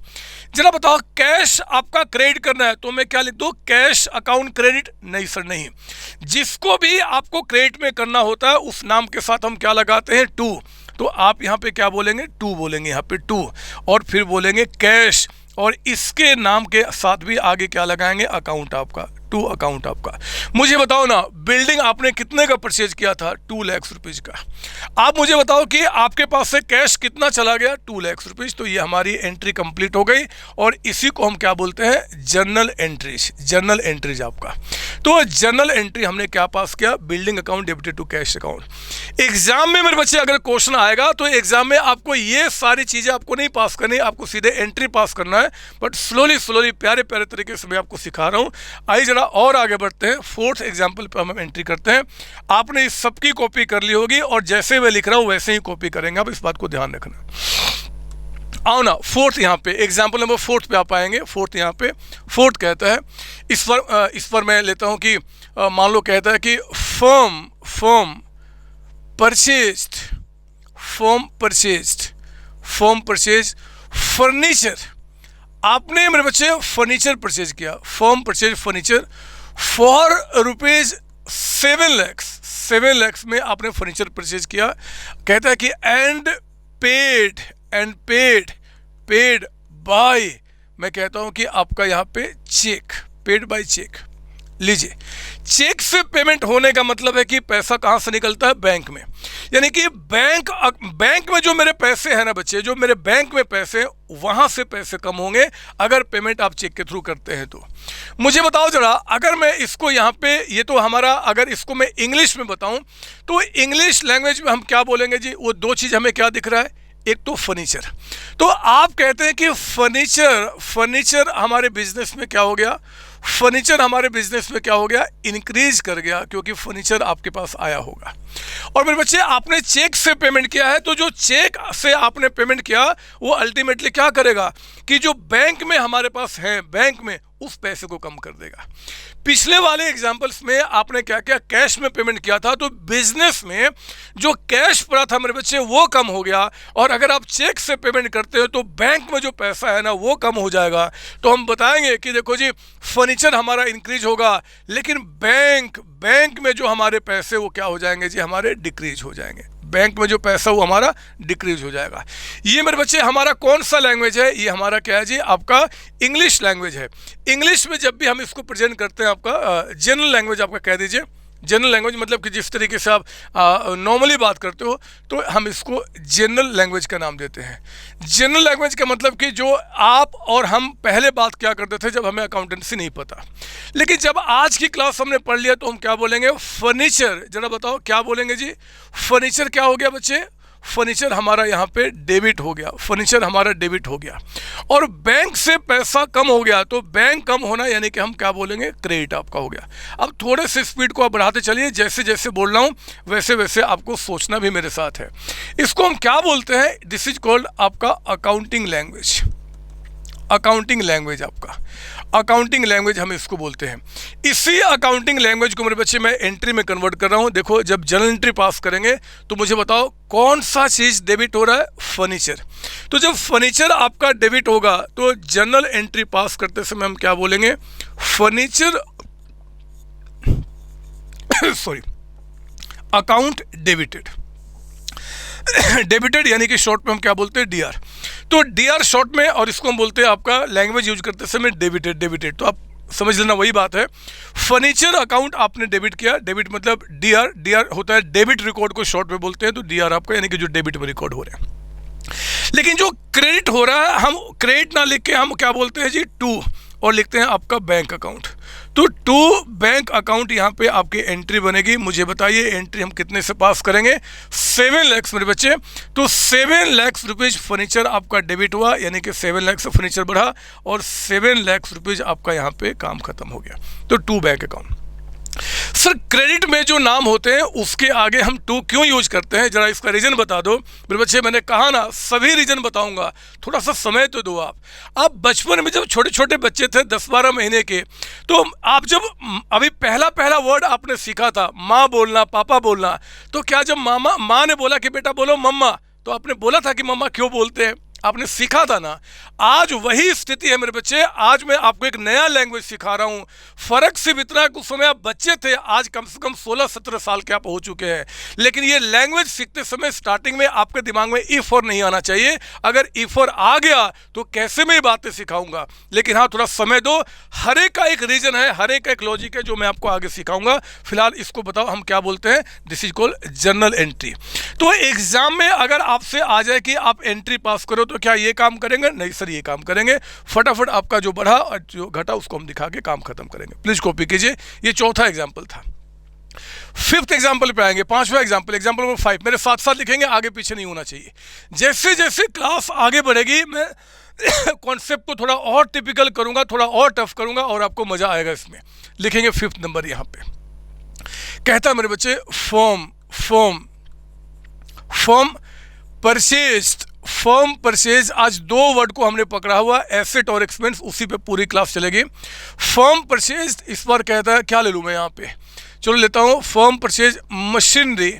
जरा बताओ कैश आपका क्रेडिट करना है, तो मैं क्या लिख दूं, कैश अकाउंट क्रेडिट? नहीं सर नहीं, जिसको भी आपको क्रेडिट में करना होता है उस नाम के साथ हम क्या लगाते हैं, टू। तो आप यहाँ पे क्या बोलेंगे, टू बोलेंगे, यहाँ पे टू, और फिर बोलेंगे कैश, और इसके नाम के साथ भी आगे क्या लगाएंगे, अकाउंट आपका। टू अकाउंट आपका। मुझे बताओ ना, बिल्डिंग आपने कितने का परचेज किया था? 2 लाख रुपीज का। आप मुझे बताओ कि आपके पास से कैश कितना चला गया? 2 लाख रुपीज। तो ये हमारी एंट्री कंप्लीट हो गई और इसी को हम क्या बोलते हैं? Journal entries. जर्नल एंट्रीज आपका। तो जर्नल एंट्री हमने क्या पास किया? Building account debited to cash account. Exam में मेरे बच्चे अगर क्वेश्चन आएगा तो एग्जाम में आपको ये सारी चीजें आपको नहीं पास करनी, आपको सीधे एंट्री पास करना है। बट स्लोली स्लोली प्यारे प्यारे तरीके से मैं आपको सिखा रहा हूँ। आइए और आगे बढ़ते हैं। फोर्थ एग्जाम्पल पर हम एंट्री करते हैं। आपने इस सबकी कॉपी कर ली होगी और जैसे मैं लिख रहा हूं वैसे ही कॉपी करेंगे, आप इस बात को ध्यान रखना। आओ ना, फोर्थ यहाँ पे एग्जाम्पल नंबर 4 पे आप आएंगे। फोर्थ यहाँ पे फोर्थ कहता है, इस पर मैं लेता हूं कि मान लो कहता है कि फर्म परचेज फर्नीचर। आपने मेरे बच्चे फर्नीचर परचेज किया। Firm purchase furniture for rupees 7 lakh में आपने फर्नीचर परचेज किया। कहता है कि एंड पेड बाय, मैं कहता हूं कि आपका यहाँ पे चेक, पेड बाय चेक। लीजिए, चेक से पेमेंट होने का मतलब है कि पैसा कहां से निकलता है? बैंक में। यानी कि बैंक में जो मेरे पैसे हैं ना बच्चे, जो मेरे बैंक में पैसे हैं, वहां से पैसे कम होंगे अगर पेमेंट आप चेक के थ्रू करते हैं तो। मुझे बताओ जरा, अगर मैं इसको यहाँ पे, ये तो हमारा, अगर इसको मैं इंग्लिश में बताऊं तो इंग्लिश लैंग्वेज में हम क्या बोलेंगे जी? वो दो चीज हमें क्या दिख रहा है? एक तो फर्नीचर। तो आप कहते हैं कि फर्नीचर हमारे बिजनेस में क्या हो गया? फर्नीचर हमारे बिजनेस में क्या हो गया? इंक्रीज कर गया, क्योंकि फर्नीचर आपके पास आया होगा। और मेरे बच्चे, आपने चेक से पेमेंट किया है, तो जो चेक से आपने पेमेंट किया वो अल्टीमेटली क्या करेगा कि जो बैंक में हमारे पास है, बैंक में उस पैसे को कम कर देगा। पिछले वाले एग्जांपल्स में आपने क्या किया? कैश में पेमेंट किया था, तो बिजनेस में जो कैश पड़ा था मेरे बच्चे वो कम हो गया। और अगर आप चेक से पेमेंट करते हो तो बैंक में जो पैसा है ना वो कम हो जाएगा। तो हम बताएंगे कि देखो जी, फर्नीचर हमारा इंक्रीज होगा, लेकिन बैंक में जो हमारे पैसे वो क्या हो जाएंगे जी? हमारे डिक्रीज हो जाएंगे। बैंक में जो पैसा वो हमारा डिक्रीज हो जाएगा। ये मेरे बच्चे हमारा कौन सा लैंग्वेज है? ये हमारा क्या है जी? आपका इंग्लिश लैंग्वेज है। इंग्लिश में जब भी हम इसको प्रेजेंट करते हैं, आपका जनरल लैंग्वेज आपका कह दीजिए। जनरल लैंग्वेज मतलब कि जिस तरीके से आप नॉर्मली बात करते हो, तो हम इसको जनरल लैंग्वेज का नाम देते हैं। जनरल लैंग्वेज का मतलब कि जो आप और हम पहले बात क्या करते थे जब हमें अकाउंटेंसी नहीं पता, लेकिन जब आज की क्लास हमने पढ़ लिया तो हम क्या बोलेंगे? फर्नीचर। जरा बताओ क्या बोलेंगे जी? फर्नीचर क्या हो गया बच्चे? फर्नीचर हमारा यहाँ पे डेबिट हो गया। फर्नीचर हमारा डेबिट हो गया और बैंक से पैसा कम हो गया, तो बैंक कम होना यानी कि हम क्या बोलेंगे? क्रेडिट आपका हो गया। अब थोड़े से स्पीड को आप बढ़ाते चलिए, जैसे जैसे बोल रहा हूँ वैसे वैसे आपको सोचना भी मेरे साथ है। इसको हम क्या बोलते हैं? दिस इज कॉल्ड आपका अकाउंटिंग लैंग्वेज। अकाउंटिंग लैंग्वेज आपका, अकाउंटिंग लैंग्वेज हम इसको बोलते हैं। इसी अकाउंटिंग लैंग्वेज को मेरे बच्चे मैं एंट्री में कन्वर्ट कर रहा हूं। देखो, जब जर्नल एंट्री पास करेंगे तो मुझे बताओ कौन सा चीज डेबिट हो रहा है? फर्नीचर। तो जब फर्नीचर आपका डेबिट होगा तो जर्नल एंट्री पास करते समय हम क्या बोलेंगे? Furniture sorry, account debited. Debited यानी कि शॉर्ट में हम क्या बोलते हैं? डीआर। तो डीआर शॉर्ट में, और इसको हम बोलते हैं आपका लैंग्वेज यूज करते समय डेबिटेड। तो आप समझ लेना वही बात है। फर्नीचर अकाउंट आपने डेबिट किया। डेबिट मतलब डीआर होता है डेबिट रिकॉर्ड को शॉर्ट में बोलते हैं, तो डीआर आपका यानी कि जो डेबिट में रिकॉर्ड हो रहा है। लेकिन जो क्रेडिट हो रहा है, हम क्रेडिट ना लिख के हम क्या बोलते हैं जी? टू, और लिखते हैं आपका बैंक अकाउंट। तो टू बैंक अकाउंट यहाँ पे आपकी एंट्री बनेगी। मुझे बताइए एंट्री हम कितने से पास करेंगे? 7 लाख मेरे बच्चे। तो 7 लाख रुपीज फर्नीचर आपका डेबिट हुआ, यानी कि 7 लाख से फर्नीचर बढ़ा और 7 लाख रुपीज आपका यहाँ पे काम खत्म हो गया। तो to bank account. Sir, credit में जो नाम होते हैं उसके आगे हम टू क्यों यूज करते हैं? जरा इसका रीजन बता दो मेरे बच्चे। मैंने कहा ना सभी रीजन बताऊंगा, थोड़ा सा समय तो दो आप बचपन में जब छोटे छोटे बच्चे थे 10-12 महीने के, तो आप जब अभी पहला वर्ड आपने सीखा था, माँ बोलना, पापा बोलना, तो क्या जब माँ ने बोला कि बेटा बोलो मम्मा, तो आपने बोला था कि मम्मा क्यों बोलते हैं? आपने सीखा था ना, आज वही स्थिति है मेरे बच्चे। आज मैं आपको एक नया लैंग्वेज सिखा रहा हूँ। फर्क सिर्फ इतना है, उस समय आप बच्चे थे, आज कम से कम 16-17 साल के आप हो चुके हैं। लेकिन ये लैंग्वेज सीखते समय स्टार्टिंग में आपके दिमाग में इफ और नहीं आना चाहिए। अगर इफ और आ गया तो कैसे मैं ये बातें सिखाऊंगा। लेकिन हाँ, थोड़ा समय दो, हर एक का एक रीजन है, हर एक का एक लॉजिक है जो मैं आपको आगे सिखाऊंगा। फिलहाल इसको बताओ हम क्या बोलते हैं। This is called journal entry. तो एग्जाम में अगर आपसे आ जाए कि आप एंट्री पास करो तो क्या ये काम करेंगे? नहीं सर, ये काम करेंगे। फटाफट आपका जो बढ़ा और जो घटा उसको हम दिखा के काम खत्म करेंगे। प्लीज कॉपी कीजिए। ये चौथा एग्जाम्पल था। फिफ्थ एग्जाम्पल पे आएंगे, पांचवा एग्जाम्पल, एग्जाम्पल नंबर 5। मेरे साथ साथ लिखेंगे, आगे पीछे नहीं होना चाहिए। जैसे जैसे क्लास आगे बढ़ेगी मैं कॉन्सेप्ट को थोड़ा और टिपिकल करूंगा, थोड़ा और टफ करूंगा और आपको मजा आएगा इसमें। लिखेंगे फिफ्थ नंबर यहां पे। कहता है मेरे बच्चे, form form form purchased, firm purchase. आज दो वर्ड को हमने पकड़ा हुआ, एसेट और एक्सपेंस, उसी पे पूरी क्लास चलेगी। फर्म परचेज इस बार कहता है, क्या ले लूं मैं यहाँ पे, चलो लेता हूं firm purchase machinery,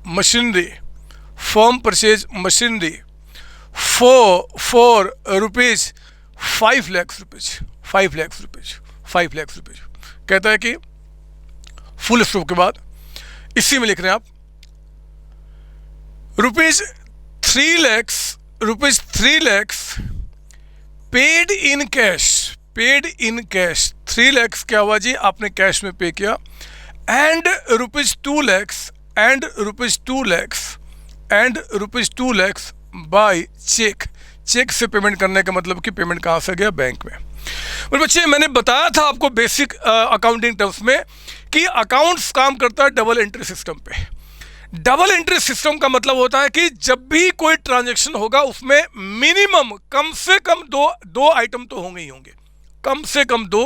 machinery, firm purchase machinery for rupees 5 lakh rupees, 5 lakh rupees, 5 lakh rupees. कहता है कि फुल स्टॉप के बाद इसी में लिख रहे हैं आप, rupees 3 lakhs paid in cash, paid in cash. 3 lakhs क्या हुआ जी, आपने कैश में पे किया। And rupees 2 lakhs, and rupees 2 lakhs, and rupees 2 lakhs by cheque. Cheque से पेमेंट करने का मतलब कि पेमेंट कहाँ से गया, बैंक में। और बच्चे मैंने बताया था आपको बेसिक अकाउंटिंग टर्म्स में कि अकाउंट्स काम करता है डबल एंट्री सिस्टम पे। डबल एंट्री सिस्टम का मतलब होता है कि जब भी कोई ट्रांजैक्शन होगा उसमें मिनिमम कम से कम दो आइटम तो होंगे ही होंगे, कम से कम 2,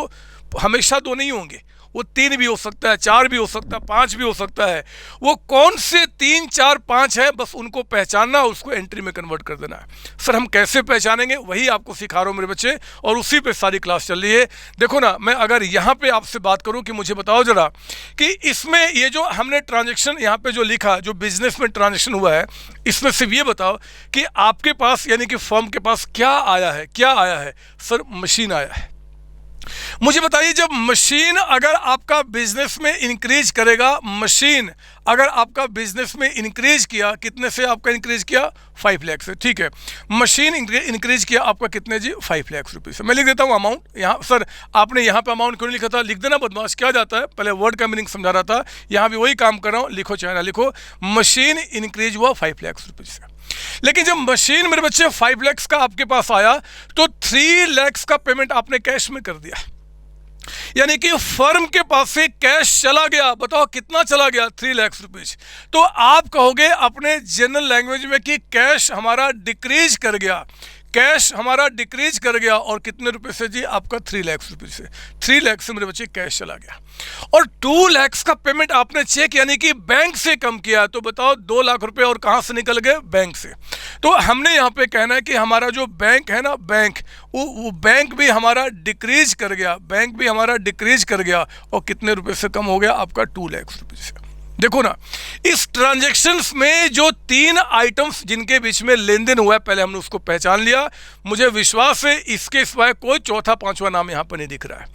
हमेशा 2 नहीं होंगे, वो 3 भी हो सकता है, 4 भी हो सकता है, 5 भी हो सकता है। वो कौन से 3, 4, 5 है, बस उनको पहचानना, उसको एंट्री में कन्वर्ट कर देना है। सर हम कैसे पहचानेंगे, वही आपको सिखा रहा हूँ मेरे बच्चे, और उसी पे सारी क्लास चल रही है। देखो ना, मैं अगर यहाँ पे आपसे बात करूँ कि मुझे बताओ जरा कि इसमें ये जो हमने ट्रांजेक्शन यहाँ पे जो लिखा, जो बिजनेस में ट्रांजेक्शन हुआ है, इसमें सिर्फ ये बताओ कि आपके पास यानी कि फर्म के पास क्या आया है, क्या आया है? सर मशीन आया है। मुझे बताइए, जब मशीन अगर आपका बिजनेस में इंक्रीज करेगा, मशीन अगर आपका बिजनेस में इंक्रीज किया, कितने से आपका इंक्रीज किया? 5 लाख से, ठीक है। मशीन इंक्रीज किया आपका कितने जी? 5 लाख रुपये से। मैं लिख देता हूँ अमाउंट यहाँ। सर आपने यहाँ पे अमाउंट क्यों नहीं लिखा था? लिख देना बदमाश, क्या जाता है, पहले वर्ड का मीनिंग समझा रहा था, यहाँ भी वही काम कर रहा हूँ। लिखो चाहे ना लिखो, मशीन इंक्रीज हुआ 5 लाख रुपये से। लेकिन जब मशीन मेरे बच्चे 5 लाख का आपके पास आया तो 3 लाख का पेमेंट आपने कैश में कर दिया, यानी कि फर्म के पास से कैश चला गया। बताओ कितना चला गया? 3 लाख रुपीज। तो आप कहोगे अपने जनरल लैंग्वेज में कि कैश हमारा डिक्रीज कर गया, कैश हमारा डिक्रीज कर गया। और कितने रुपए से जी? आपका 3 लाख रुपए से। 3 लाख से मेरे बच्चे कैश चला गया, और 2 लाख का पेमेंट आपने चेक यानी कि बैंक से कम किया। तो बताओ 2 लाख रुपए और कहां से निकल गए? बैंक से। तो हमने यहां पे कहना है कि हमारा जो बैंक है ना, बैंक, वो बैंक भी हमारा डिक्रीज कर गया, बैंक भी हमारा डिक्रीज कर गया। और कितने रुपए से कम हो गया? आपका 2 लाख रुपए से। देखो ना, इस ट्रांजैक्शंस में जो 3 आइटम्स जिनके बीच में लेन देन हुआ है, पहले हमने उसको पहचान लिया। मुझे विश्वास है इसके सिवाय कोई चौथा पांचवा नाम यहाँ पर नहीं दिख रहा है।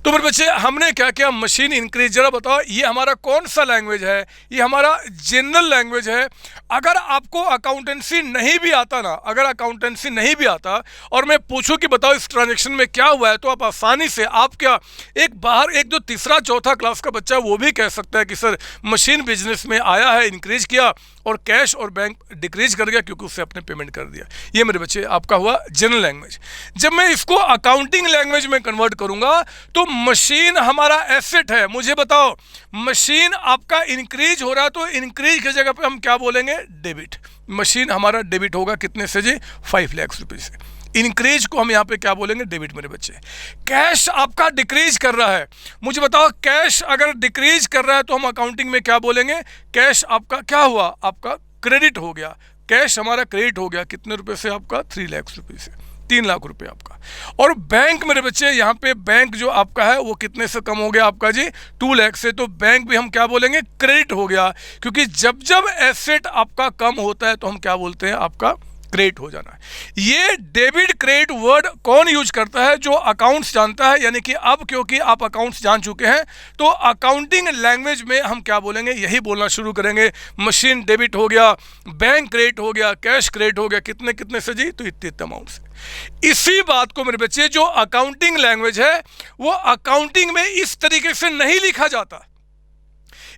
तो मेरे बच्चे हमने क्या किया? Machine increase. जरा बताओ ये हमारा कौन सा लैंग्वेज है? ये हमारा जनरल लैंग्वेज है। अगर आपको अकाउंटेंसी नहीं भी आता ना, अगर अकाउंटेंसी नहीं भी आता और मैं पूछूं कि बताओ इस ट्रांजैक्शन में क्या हुआ है, तो आप आसानी से, आप क्या एक बाहर एक जो तीसरा चौथा क्लास का बच्चा वो भी कह सकता है कि सर मशीन बिजनेस में आया है, इंक्रीज किया, और कैश और बैंक डिक्रीज कर गया क्योंकि उससे अपने पेमेंट कर दिया। ये मेरे बच्चे आपका हुआ जनरल लैंग्वेज। जब मैं इसको अकाउंटिंग लैंग्वेज में कन्वर्ट करूंगा तो मशीन हमारा एसेट है। मुझे बताओ मशीन आपका इंक्रीज हो रहा है, तो इंक्रीज की जगह पे हम क्या बोलेंगे? डेबिट। मशीन हमारा डेबिट होगा कितने से जी? 5 लाख रुपए से। इंक्रीज को हम यहाँ पे क्या बोलेंगे? डेबिट मेरे बच्चे। कैश आपका डिक्रीज कर रहा है, मुझे बताओ कैश अगर डिक्रीज कर रहा है तो हम अकाउंटिंग में क्या बोलेंगे? कैश आपका क्या हुआ? आपका क्रेडिट हो गया। कैश हमारा क्रेडिट हो गया कितने रुपए से? आपका 3 लाख रुपए से, 3 लाख रुपए आपका। और बैंक मेरे बच्चे, यहाँ पे बैंक जो आपका है वो कितने से कम हो गया? आपका जी 2 लाख से। तो बैंक भी हम क्या बोलेंगे? क्रेडिट हो गया, क्योंकि जब जब एसेट आपका कम होता है तो हम क्या बोलते हैं? आपका क्रेडिट हो जाना है। ये डेबिट क्रेडिट वर्ड कौन यूज करता है? जो अकाउंट्स जानता है, यानी कि अब क्योंकि आप अकाउंट्स जान चुके हैं तो अकाउंटिंग लैंग्वेज में हम क्या बोलेंगे, यही बोलना शुरू करेंगे। मशीन डेबिट हो गया, बैंक क्रेडिट हो गया, कैश क्रेडिट हो गया, कितने कितने से जी, तो इतने अमाउंट से। इसी बात को मेरे बच्चे, जो अकाउंटिंग लैंग्वेज है वो अकाउंटिंग में इस तरीके से नहीं लिखा जाता।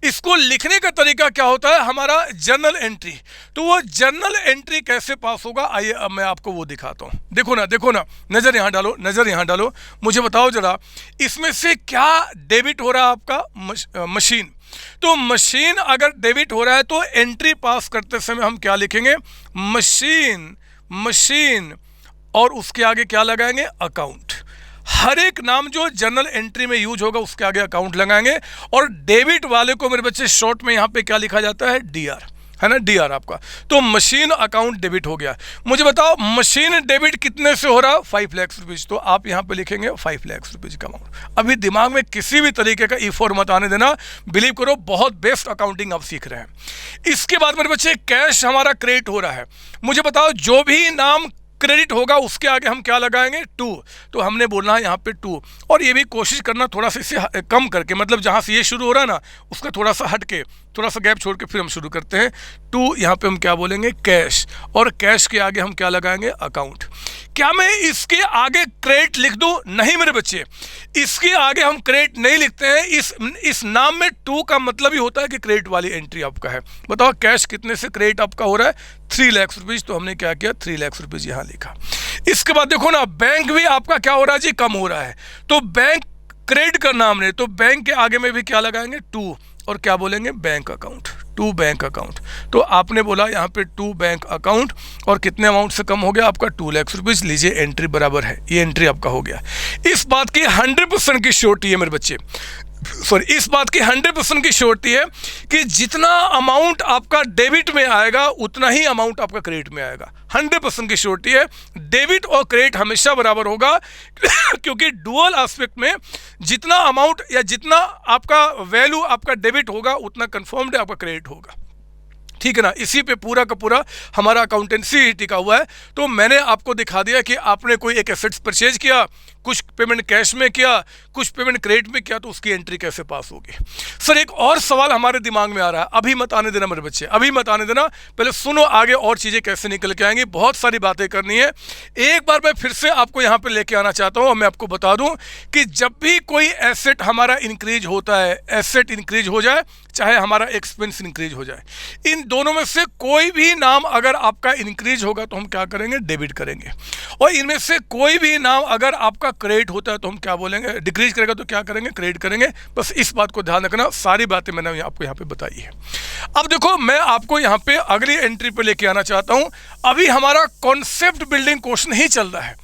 इसको लिखने का तरीका क्या होता है? हमारा जर्नल एंट्री। तो वो जर्नल एंट्री कैसे पास होगा, आइए अब मैं आपको वो दिखाता हूं। देखो ना, देखो ना, नजर यहां डालो, नजर यहां डालो, मुझे बताओ जरा, इसमें से क्या डेबिट हो रहा है आपका? मशीन। तो मशीन अगर डेबिट हो रहा है तो एंट्री पास करते समय हम क्या लिखेंगे? मशीन, मशीन, और उसके आगे क्या लगाएंगे? अकाउंट। हर एक नाम जो जर्नल एंट्री में यूज होगा उसके आगे अकाउंट लगाएंगे। और डेबिट वाले को मेरे बच्चे शॉर्ट में यहां पे क्या लिखा जाता है? डीआर, है ना, डीआर आपका। तो मशीन अकाउंट डेबिट हो गया। मुझे बताओ मशीन डेबिट कितने से हो रहा है? 5 लाख रुपीज। तो आप यहां पे लिखेंगे 5 लाख रुपीज का अमाउंट। अभी दिमाग में किसी भी तरीके का ई फोर मत आने देना, बिलीव करो बहुत बेस्ट अकाउंटिंग आप सीख रहे हैं। इसके बाद मेरे बच्चे कैश हमारा क्रेडिट हो रहा है। मुझे बताओ जो भी नाम क्रेडिट होगा उसके आगे हम क्या लगाएंगे? 2। तो हमने बोलना है यहाँ पे 2। और ये भी कोशिश करना थोड़ा सा इसे कम करके, मतलब जहाँ से ये शुरू हो रहा है ना उसका थोड़ा सा हट के, थोड़ा सा गैप छोड़ के फिर हम शुरू करते हैं। 2 यहाँ पे हम क्या बोलेंगे? कैश। और कैश के आगे हम क्या लगाएंगे? अकाउंट। क्या मैं इसके आगे क्रेडिट लिख दूं? नहीं मेरे बच्चे, इसके आगे हम क्रेडिट नहीं लिखते हैं। इस नाम में 2 का मतलब ही होता है कि क्रेडिट वाली एंट्री आपका है। बताओ कैश कितने से क्रेडिट आपका हो रहा है? 3 लाख रुपीज। तो हमने क्या किया? 3 लाख रुपीज यहां लिखा। इसके बाद देखो ना, बैंक भी आपका क्या हो रहा है जी? कम हो रहा है। तो बैंक क्रेडिट करना हमने, तो बैंक के आगे में भी क्या लगाएंगे? 2। और क्या बोलेंगे? Bank account. 2 bank account. तो आपने बोला यहाँ पे 2 बैंक अकाउंट, और कितने अमाउंट से कम हो गया आपका? 2 लाख रुपीज। लीजिए एंट्री बराबर है, ये एंट्री आपका हो गया। इस बात की 100% की श्योरिटी है मेरे बच्चे, सॉरी, इस बात की 100% की श्योरिटी है कि जितना अमाउंट आपका डेबिट में आएगा उतना ही अमाउंट आपका क्रेडिट में आएगा। 100% की श्योरिटी है। डेबिट और क्रेडिट हमेशा बराबर होगा क्योंकि डुअल एस्पेक्ट में जितना अमाउंट या जितना आपका वैल्यू आपका डेबिट होगा उतना कंफर्म्ड आपका क्रेडिट होगा। ठीक है ना, इसी पे पूरा का पूरा हमारा अकाउंटेंसी टिका हुआ है। तो मैंने आपको दिखा दिया कि आपने कोई एक एसेट्स परचेज किया, कुछ पेमेंट कैश में किया, कुछ पेमेंट क्रेडिट में किया, तो उसकी एंट्री कैसे पास होगी। सर एक और सवाल हमारे दिमाग में आ रहा है, अभी मत आने देना मेरे बच्चे, अभी मत आने देना, पहले सुनो आगे और चीज़ें कैसे निकल के आएंगी। बहुत सारी बातें करनी है। एक बार मैं फिर से आपको यहाँ पे लेके आना चाहता हूँ और मैं आपको बता दूँ कि जब भी कोई एसेट हमारा इंक्रीज होता है, एसेट इंक्रीज हो जाए चाहे हमारा एक्सपेंस इंक्रीज हो जाए, इन दोनों में से कोई भी नाम अगर आपका इंक्रीज होगा तो हम क्या करेंगे? डेबिट करेंगे। और इनमें से कोई भी नाम अगर आपका क्रेडिट होता है तो हम क्या बोलेंगे? डिक्रीज करेगा तो क्या करेंगे? क्रेडिट करेंगे। बस इस बात को ध्यान रखना, सारी बातें मैंने आपको यहाँ पे बताई है। अब देखो मैं आपको यहाँ पे अगली एंट्री पे लेके आना चाहता हूँ। अभी हमारा कॉन्सेप्ट बिल्डिंग क्वेश्चन ही चल रहा है।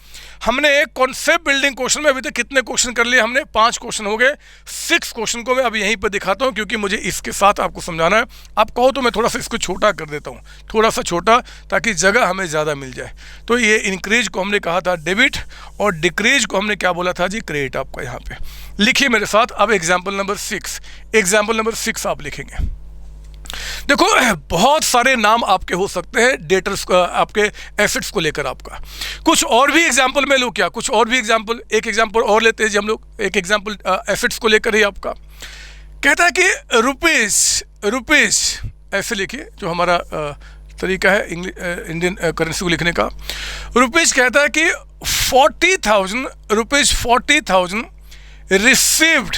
हमने एक कॉन्सेप्ट बिल्डिंग क्वेश्चन में अभी तक कितने क्वेश्चन कर लिए? हमने 5 क्वेश्चन हो गए। 6 क्वेश्चन को मैं अभी यहीं पर दिखाता हूं क्योंकि मुझे इसके साथ आपको समझाना है। आप कहो तो मैं थोड़ा सा इसको छोटा कर देता हूं, थोड़ा सा छोटा, ताकि जगह हमें ज़्यादा मिल जाए। तो ये इंक्रीज को हमने कहा था डेबिट और डिक्रीज को हमने क्या बोला था जी? क्रेडिट। आपका यहाँ पे लिखिए मेरे साथ। अब एग्जाम्पल नंबर 6, एग्जाम्पल नंबर 6 आप लिखेंगे। देखो बहुत सारे नाम आपके हो सकते हैं डेटर्स आपके एसेट्स को लेकर। आपका कुछ और भी एग्जांपल मैं लूँ क्या? कुछ और भी एग्जांपल, एक एग्जांपल और लेते हैं जी हम लोग। एक एग्जांपल एसेट्स को लेकर ही आपका कहता है कि रुपीस ऐसे लिखिए, जो हमारा तरीका है इंडियन करेंसी को लिखने का। रुपीस कहता है कि 40,000 rupees, 40,000 received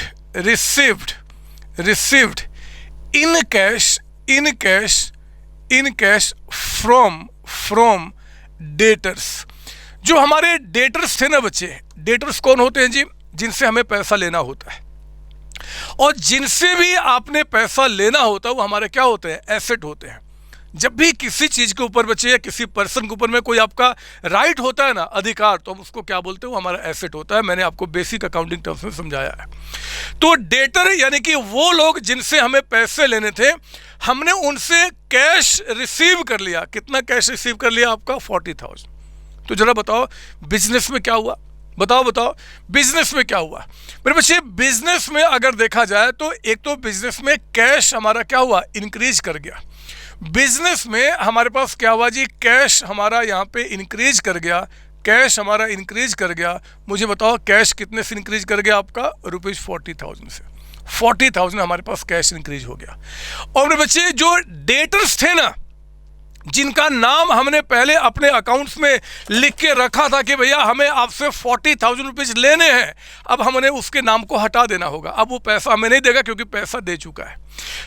in cash from debtors. जो हमारे डेटर्स थे ना बच्चे, डेटर्स कौन होते हैं जी? जिनसे हमें पैसा लेना होता है, और जिनसे भी आपने पैसा लेना होता है वो हमारे क्या होते हैं? एसेट होते हैं। जब भी किसी चीज के ऊपर बच्चे या किसी पर्सन के ऊपर में कोई आपका राइट होता है ना, अधिकार, तो हम उसको क्या बोलते हैं? वो हमारा एसेट होता है। मैंने आपको बेसिक अकाउंटिंग टर्म्स में समझाया है। तो डेटर यानी कि वो लोग जिनसे हमें पैसे लेने थे, हमने उनसे कैश रिसीव कर लिया। कितना कैश रिसीव कर लिया? आपका 40,000। तो जरा बताओ बिजनेस में क्या हुआ? बताओ बिजनेस में क्या हुआ मेरे बच्चे? बिजनेस में अगर देखा जाए तो एक तो बिजनेस में कैश हमारा क्या हुआ? इंक्रीज कर गया। बिजनेस में हमारे पास क्या हुआ जी, कैश हमारा यहाँ पे इंक्रीज कर गया, कैश हमारा इंक्रीज कर गया। मुझे बताओ कैश कितने से इंक्रीज कर गया आपका, ₹40,000 से। 40,000 हमारे पास कैश इंक्रीज हो गया। और मेरे बच्चे जो डेटर्स थे ना, जिनका नाम हमने पहले अपने अकाउंट्स में लिख के रखा था कि भैया हमें आपसे 40,000 रुपीज लेने हैं, अब हमने उसके नाम को हटा देना होगा। अब वो पैसा हमें नहीं देगा क्योंकि पैसा दे चुका है।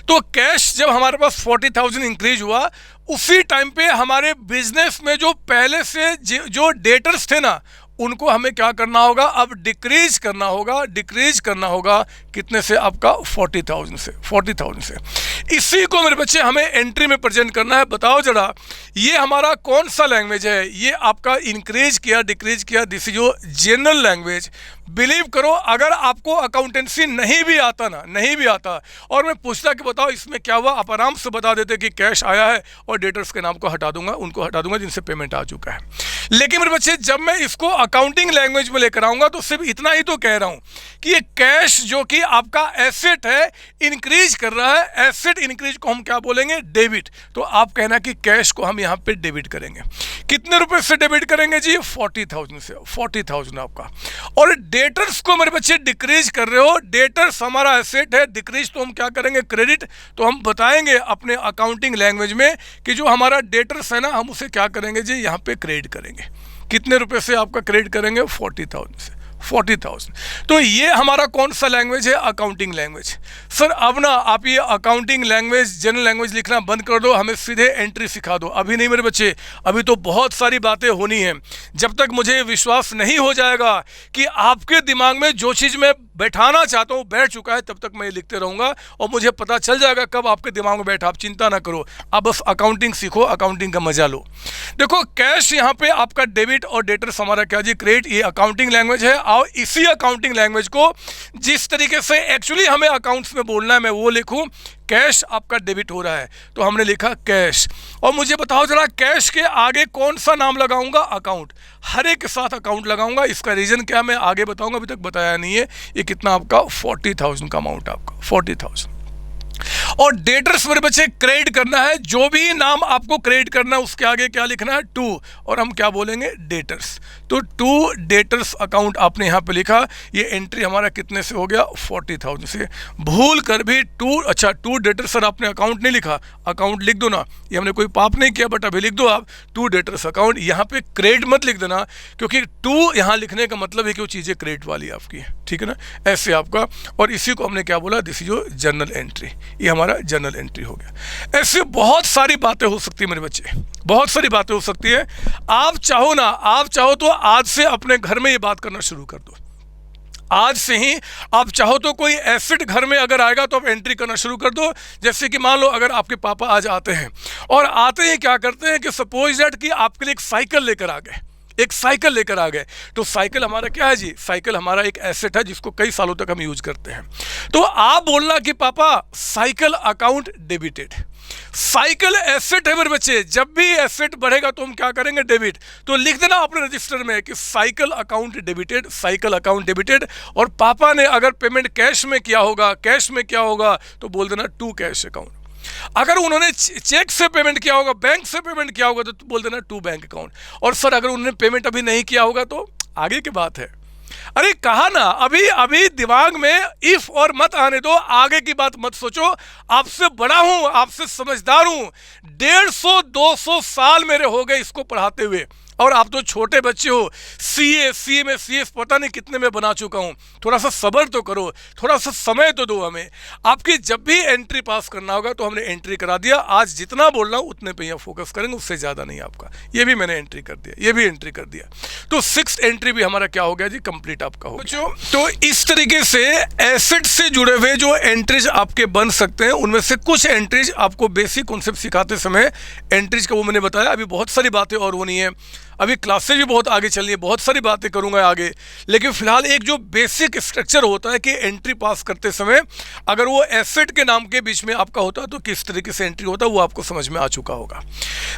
तो कैश जब हमारे पास 40,000 इंक्रीज हुआ, उसी टाइम पे हमारे बिजनेस में जो पहले से जो डेटर्स थे ना, उनको हमें क्या करना होगा, अब डिक्रीज करना होगा। डिक्रीज करना होगा कितने से, आपका 40,000 से। 40,000 से इसी को मेरे बच्चे हमें एंट्री में प्रेजेंट करना है। बताओ जरा, ये हमारा कौन सा लैंग्वेज है, ये आपका इंक्रीज किया डिक्रीज किया, दिस इज जो जनरल लैंग्वेज। बिलीव करो, अगर आपको अकाउंटेंसी नहीं भी आता ना, नहीं भी आता, और मैं पूछता कि बताओ इसमें क्या हुआ, आप आराम से बता देते कि कैश आया है और डेटर्स के नाम को हटा दूंगा, उनको हटा दूंगा जिनसे पेमेंट आ चुका है। लेकिन मेरे बच्चे जब मैं इसको अकाउंटिंग लैंग्वेज में लेकर आऊंगा तो सिर्फ इतना ही तो कह रहा हूं कि ये कैश जो कि आपका एसेट है, इंक्रीज कर रहा है। एसेट इंक्रीज को हम क्या बोलेंगे, डेबिट। तो आप कहना कि कैश को हम यहाँ पे डेबिट करेंगे। कितने रुपए से डेबिट करेंगे जी, 40,000 से। 40,000 आपका। और डेटर्स को मेरे बच्चे डिक्रीज कर रहे हो, डेटर्स हमारा एसेट है, डिक्रीज तो हम क्या करेंगे, क्रेडिट। तो हम बताएंगे अपने अकाउंटिंग लैंग्वेज में कि जो हमारा डेटर्स है ना, हम उसे क्या करेंगे जी, यहाँ पे क्रेडिट करेंगे। कितने रुपए से आपका क्रेडिट करेंगे, 40,000 से। 40,000। तो ये हमारा कौन सा लैंग्वेज है, अकाउंटिंग लैंग्वेज। सर अब ना आप ये अकाउंटिंग लैंग्वेज जनरल लैंग्वेज लिखना बंद कर दो, हमें सीधे एंट्री सिखा दो। अभी नहीं मेरे बच्चे, अभी तो बहुत सारी बातें होनी हैं। जब तक मुझे विश्वास नहीं हो जाएगा कि आपके दिमाग में जो चीज़ मैं बैठाना चाहता हूँ बैठ चुका है, तब तक मैं लिखते रहूँगा और मुझे पता चल जाएगा कब आपके दिमाग में बैठा। आप चिंता ना करो, आप बस अकाउंटिंग सीखो, अकाउंटिंग का मजा लो। देखो कैश यहाँ पे आपका डेबिट और डेटर्स हमारा क्या जी, क्रेडिट। ये अकाउंटिंग लैंग्वेज है। और इसी अकाउंटिंग लैंग्वेज को जिस तरीके से एक्चुअली हमें अकाउंट्स में बोलना है, मैं वो लिखूं, कैश आपका डेबिट हो रहा है तो हमने लिखा कैश। और मुझे बताओ जरा, कैश के आगे कौन सा नाम लगाऊंगा, अकाउंट। हर एक के साथ अकाउंट लगाऊंगा। इसका रीजन क्या मैं आगे बताऊंगा, अभी तक बताया नहीं है। ये कितना आपका 40,000 का अमाउंट, आपका 40,000। और डेटर्स मेरे बच्चे क्रेडिट करना है, जो भी नाम आपको क्रेडिट करना है उसके आगे क्या लिखना है, टू। और हम क्या बोलेंगे, डेटर्स। तो टू डेटर्स अकाउंट आपने यहाँ पे लिखा। ये एंट्री हमारा कितने से हो गया, 40,000 से। भूल कर भी टू डेटर्स सर आपने अकाउंट नहीं लिखा, अकाउंट लिख दो ना, ये हमने कोई पाप नहीं किया, बट अभी लिख दो आप टू डेटर्स अकाउंट। यहाँ पे क्रेडिट मत लिख देना, क्योंकि टू यहाँ लिखने का मतलब है कि वो चीज़ें क्रेडिट वाली आपकी है, ठीक है ना, ऐसे आपका। और इसी को हमने क्या बोला, दिस इज जो जर्नल एंट्री, ये हमारा जर्नल एंट्री हो गया। ऐसे बहुत सारी बातें हो सकती है मेरे बच्चे, बहुत सारी बातें हो सकती है। आप चाहो ना, आप चाहो तो आज से अपने घर में ये बात करना शुरू कर दो। आज से ही आप चाहो तो कोई एसेट घर में अगर आएगा तो आप एंट्री करना शुरू कर दो। जैसे कि मान लो अगर आपके पापा आज आते हैं और आते ही क्या करते हैं कि सपोज दैट कि आपके लिए एक साइकिल लेकर आ गए, एक साइकिल लेकर आ गए। तो साइकिल हमारा क्या है जी, साइकिल हमारा एक एसेट है जिसको कई सालों तक हम यूज करते हैं। तो आप बोलना कि पापा cycle account debited. Cycle asset है मेरे बच्चे, जब भी एसेट बढ़ेगा तो हम क्या करेंगे, डेबिट। तो लिख देना अपने रजिस्टर में कि cycle account debited, cycle account debited. और पापा ने अगर पेमेंट कैश में किया होगा, कैश में क्या होगा, तो बोल देना टू कैश अकाउंट। अगर उन्होंने चेक से पेमेंट किया होगा, बैंक से पेमेंट किया होगा, तो बोल देना टू बैंक अकाउंट। और सर अगर उन्होंने पेमेंट अभी नहीं किया होगा तो आगे की बात है। अरे कहा ना, अभी अभी दिमाग में इफ और मत आने दो, आगे की बात मत सोचो। आपसे बड़ा हूं, आपसे समझदार हूं, 150-200 साल मेरे हो गए इसको पढ़ाते हुए, और आप तो छोटे बच्चे हो। सीए में सीएस पता नहीं कितने में बना चुका हूं। थोड़ा सा सब्र तो करो, थोड़ा सा समय तो दो हमें। आपकी जब भी एंट्री पास करना होगा तो हमने एंट्री करा दिया। आज जितना बोल रहा हूं उतने पे यहाँ फोकस करेंगे, उससे ज़्यादा नहीं आपका। ये भी मैंने एंट्री कर दिया, ये भी एंट्री कर दिया। तो 6th एंट्री भी हमारा क्या हो गया जी, कंप्लीट आपका हो गया। तो इस तरीके से एसेट से जुड़े हुए जो एंट्रीज आपके बन सकते हैं, उनमें से कुछ एंट्रीज आपको बेसिक कॉन्सेप्ट सिखाते समय एंट्रीज का वो मैंने बताया। अभी बहुत सारी बातें और होनी है। अभी क्लासेज भी बहुत आगे चल रही है, बहुत सारी बातें करूंगा आगे, लेकिन फिलहाल एक जो बेसिक स्ट्रक्चर होता है कि एंट्री पास करते समय अगर वो एसेट के नाम के बीच में आपका होता है तो किस तरीके से एंट्री होता है वो आपको समझ में आ चुका होगा।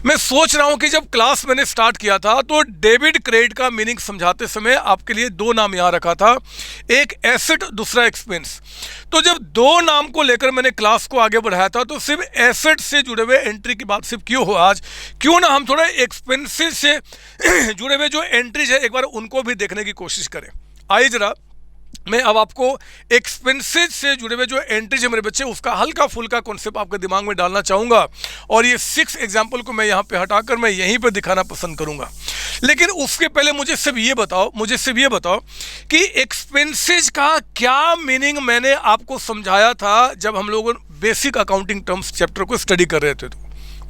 मैं सोच रहा हूं कि जब क्लास मैंने स्टार्ट किया था तो डेबिट क्रेडिट का मीनिंग समझाते समय आपके लिए दो नाम यहां रखा था, एक एसेट दूसरा एक्सपेंस। तो जब दो नाम को लेकर मैंने क्लास को आगे बढ़ाया था तो सिर्फ एसेट से जुड़े हुए एंट्री की बात सिर्फ क्यों हो, आज क्यों ना हम थोड़ा एक्सपेंसेस से जुड़े हुए जो एंट्रीज है एक बार उनको भी देखने की कोशिश करें। आइए जरा मैं अब आपको एक्सपेंसेस से जुड़े हुए जो एंट्रीज है मेरे बच्चे उसका हल्का फुल्का कॉन्सेप्ट आपके दिमाग में डालना चाहूँगा, और ये 6 एग्जाम्पल को मैं यहाँ पे हटाकर मैं यहीं पे दिखाना पसंद करूँगा। लेकिन उसके पहले मुझे सिर्फ ये बताओ कि एक्सपेंसेस का क्या मीनिंग मैंने आपको समझाया था जब हम लोग बेसिक अकाउंटिंग टर्म्स चैप्टर को स्टडी कर रहे थे। तो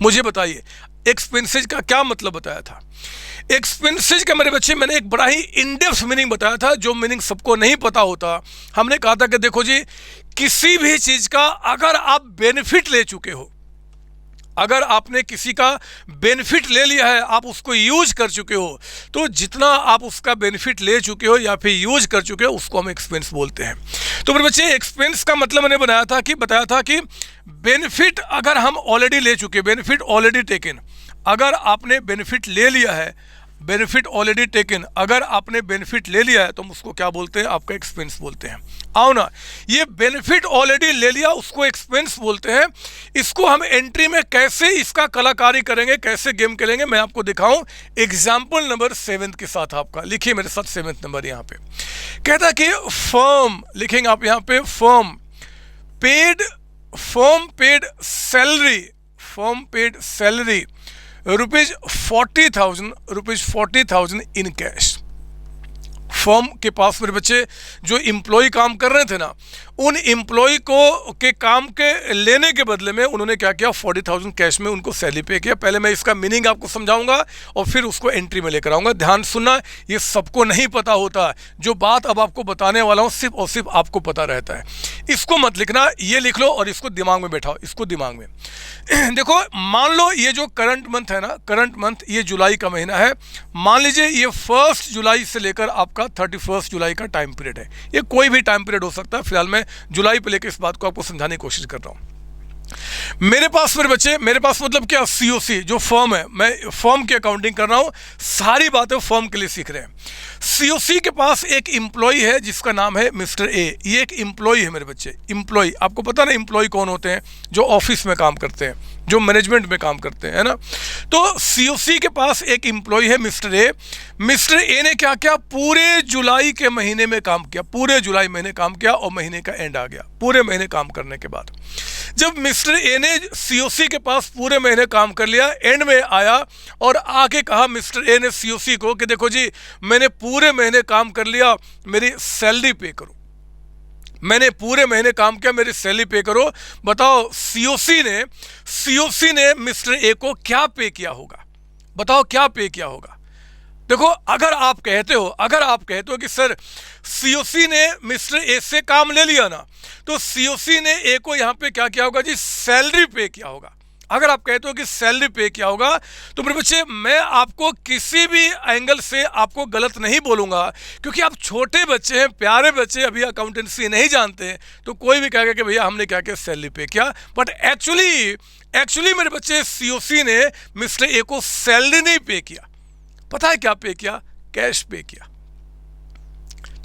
मुझे बताइए एक्सपेंसेस का क्या मतलब बताया था। एक्सपेंसेस का मेरे बच्चे मैंने एक बड़ा ही इन-डेप्थ मीनिंग बताया था, जो मीनिंग सबको नहीं पता होता। हमने कहा था कि देखो जी, किसी भी चीज का अगर आप बेनिफिट ले चुके हो, अगर आपने किसी का बेनिफिट ले लिया है, आप उसको यूज कर चुके हो, तो जितना आप उसका बेनिफिट ले चुके हो या फिर यूज कर चुके हो उसको हम एक्सपेंस बोलते हैं। तो मेरे बच्चे एक्सपेंस का मतलब मैंने बताया था कि बेनिफिट अगर हम ऑलरेडी ले चुके, बेनिफिट ऑलरेडी टेकन, अगर आपने बेनिफिट ले लिया है, बेनिफिट ऑलरेडी टेकन, अगर आपने बेनिफिट ले लिया है तो हम उसको क्या बोलते हैं, आपका एक्सपेंस बोलते हैं। आओ ना, ये बेनिफिट ऑलरेडी ले लिया उसको एक्सपेंस बोलते हैं। इसको हम एंट्री में कैसे इसका कलाकारी करेंगे, कैसे गेम खेलेंगे, मैं आपको दिखाऊं एग्जाम्पल नंबर 7 के साथ। आपका लिखिए मेरे साथ 7 नंबर यहाँ पे कहता कि फर्म, लिखेंगे आप यहाँ पे firm paid salary rupees 40,000 in cash. Firm के पास मेरे बच्चे जो एम्प्लॉय काम कर रहे थे ना, उन एम्प्लॉय को के काम के लेने के बदले में उन्होंने क्या किया, 40,000 कैश में उनको सैलरी पे किया। पहले मैं इसका मीनिंग आपको समझाऊंगा और फिर उसको एंट्री में लेकर आऊंगा। ध्यान सुनना, ये सबको नहीं पता होता। जो बात अब आपको बताने वाला हूँ सिर्फ और सिर्फ आपको पता रहता है। इसको मत लिखना, ये लिख लो और इसको दिमाग में बैठाओ, इसको दिमाग में। देखो, मान लो ये जो करंट मंथ है ना, करंट मंथ ये जुलाई का महीना है। मान लीजिए ये 1 जुलाई से लेकर आपका 31 जुलाई का टाइम पीरियड है। ये कोई भी टाइम पीरियड हो सकता है, फिलहाल मैं जुलाई पे लेकर इस बात को आपको समझाने की कोशिश कर रहा हूं। मेरे पास मेरे बच्चे, मेरे पास मतलब क्या, सीओसी जो फर्म है, मैं फर्म की अकाउंटिंग कर रहा हूं, सारी बातें फर्म के लिए सीख रहे हैं। सीओसी के पास एक एम्प्लॉय है जिसका नाम है मिस्टर ए। ये एक एम्प्लॉय है मेरे बच्चे, एम्प्लॉय। आपको पता ना एम्प्लॉय कौन होते हैं, जो ऑफिस में काम करते हैं, जो मैनेजमेंट में काम करते हैं, है ना। तो सीओसी के पास एक एम्प्लॉय है मिस्टर ए। मिस्टर ए ने क्या किया, पूरे जुलाई के महीने में काम किया, पूरे जुलाई महीने काम किया और महीने का एंड आ गया। पूरे महीने काम करने के बाद जब मिस्टर ए ने सीओसी के पास पूरे महीने काम कर लिया, एंड में आया और आके कहा मिस्टर ए ने सीओसी को कि देखो जी, मैंने पूरे महीने काम कर लिया, मेरी सैलरी पे करो। मैंने पूरे महीने काम किया, मेरी सैलरी पे करो। बताओ सीओसी ने मिस्टर ए को क्या पे किया होगा, बताओ क्या पे किया होगा। देखो, अगर आप कहते हो कि सर सीओसी ने मिस्टर ए से काम ले लिया ना, तो सीओसी ने ए को यहां पे क्या किया होगा जी, सैलरी पे किया होगा। अगर आप कहते हो कि सैलरी पे किया होगा, तो मेरे बच्चे मैं आपको किसी भी एंगल से आपको गलत नहीं बोलूंगा, क्योंकि आप छोटे बच्चे हैं, प्यारे बच्चे, अभी अकाउंटेंसी नहीं जानते हैं, तो कोई भी कहेगा कि भैया हमने क्या किया, सैलरी पे किया। बट एक्चुअली मेरे बच्चे सीओसी ने मिस्टर ए को सैलरी नहीं पे किया, पता है क्या पे किया, कैश पे किया।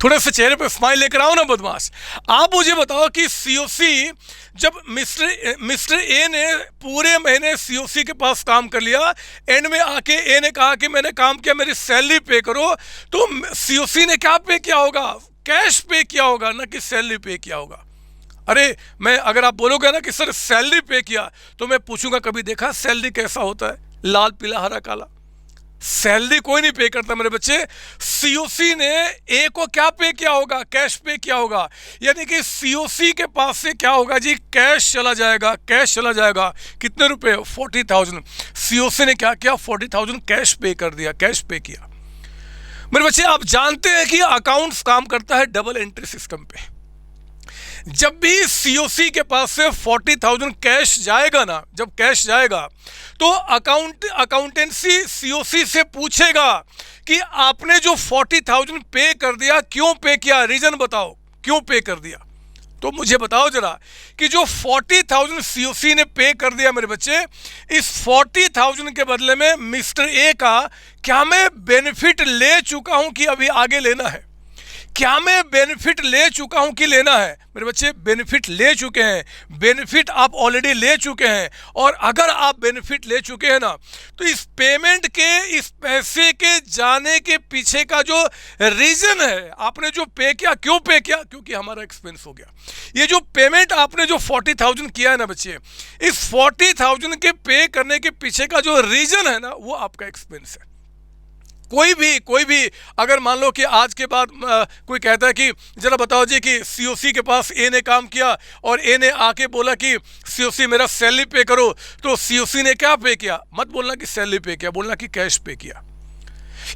थोड़े से चेहरे पे स्माइल लेकर आओ ना बदमाश। आप मुझे बताओ कि सीओसी जब मिस्टर ए ने पूरे महीने सीओसी के पास काम कर लिया, एंड में आके ए ने कहा कि मैंने काम किया, मेरी सैलरी पे करो, तो सीओसी ने क्या पे किया होगा, कैश पे किया होगा, ना कि सैलरी पे किया होगा। अरे मैं, अगर आप बोलोगे ना कि सर सैलरी पे किया, तो मैं पूछूंगा कभी देखा सैलरी कैसा होता है, लाल पीला हरा काला। सैलरी कोई नहीं पे करता मेरे बच्चे। सीओसी ने ए को क्या पे किया होगा, कैश पे किया होगा। यानी कि सीओसी के पास से क्या होगा जी, कैश चला जाएगा, कैश चला जाएगा। कितने रुपए, 40,000। सीओसी ने क्या किया, 40,000 कैश पे कर दिया, कैश पे किया। मेरे बच्चे आप जानते हैं कि अकाउंट्स काम करता है डबल एंट्री सिस्टम पे। जब भी सीओसी के पास से 40,000 कैश जाएगा ना, जब कैश जाएगा तो अकाउंटेंसी सीओसी से पूछेगा कि आपने जो 40,000 पे कर दिया, क्यों पे किया, रीजन बताओ क्यों पे कर दिया। तो मुझे बताओ जरा कि जो 40,000 सीओसी ने पे कर दिया मेरे बच्चे, इस 40,000 के बदले में मिस्टर ए का क्या मैं बेनिफिट ले चुका हूं कि अभी आगे लेना है? क्या मैं बेनिफिट ले चुका हूं कि लेना है? मेरे बच्चे बेनिफिट ले चुके हैं, बेनिफिट आप ऑलरेडी ले चुके हैं। और अगर आप बेनिफिट ले चुके हैं ना, तो इस पेमेंट के, इस पैसे के जाने के पीछे का जो रीजन है, आपने जो पे किया, क्यों पे किया? क्योंकि हमारा एक्सपेंस हो गया। ये जो पेमेंट आपने जो 40,000 किया है ना बच्चे, इस 40,000 के पे करने के पीछे का जो रीजन है ना, वो आपका एक्सपेंस है। कोई भी अगर मान लो कि आज के बाद कोई कहता है कि जरा बताओ जी कि सीओसी के पास ए ने काम किया और ए ने आके बोला कि सीओसी मेरा सैलरी पे करो, तो सीओसी ने क्या पे किया? मत बोलना कि सैलरी पे किया, बोलना कि कैश पे किया।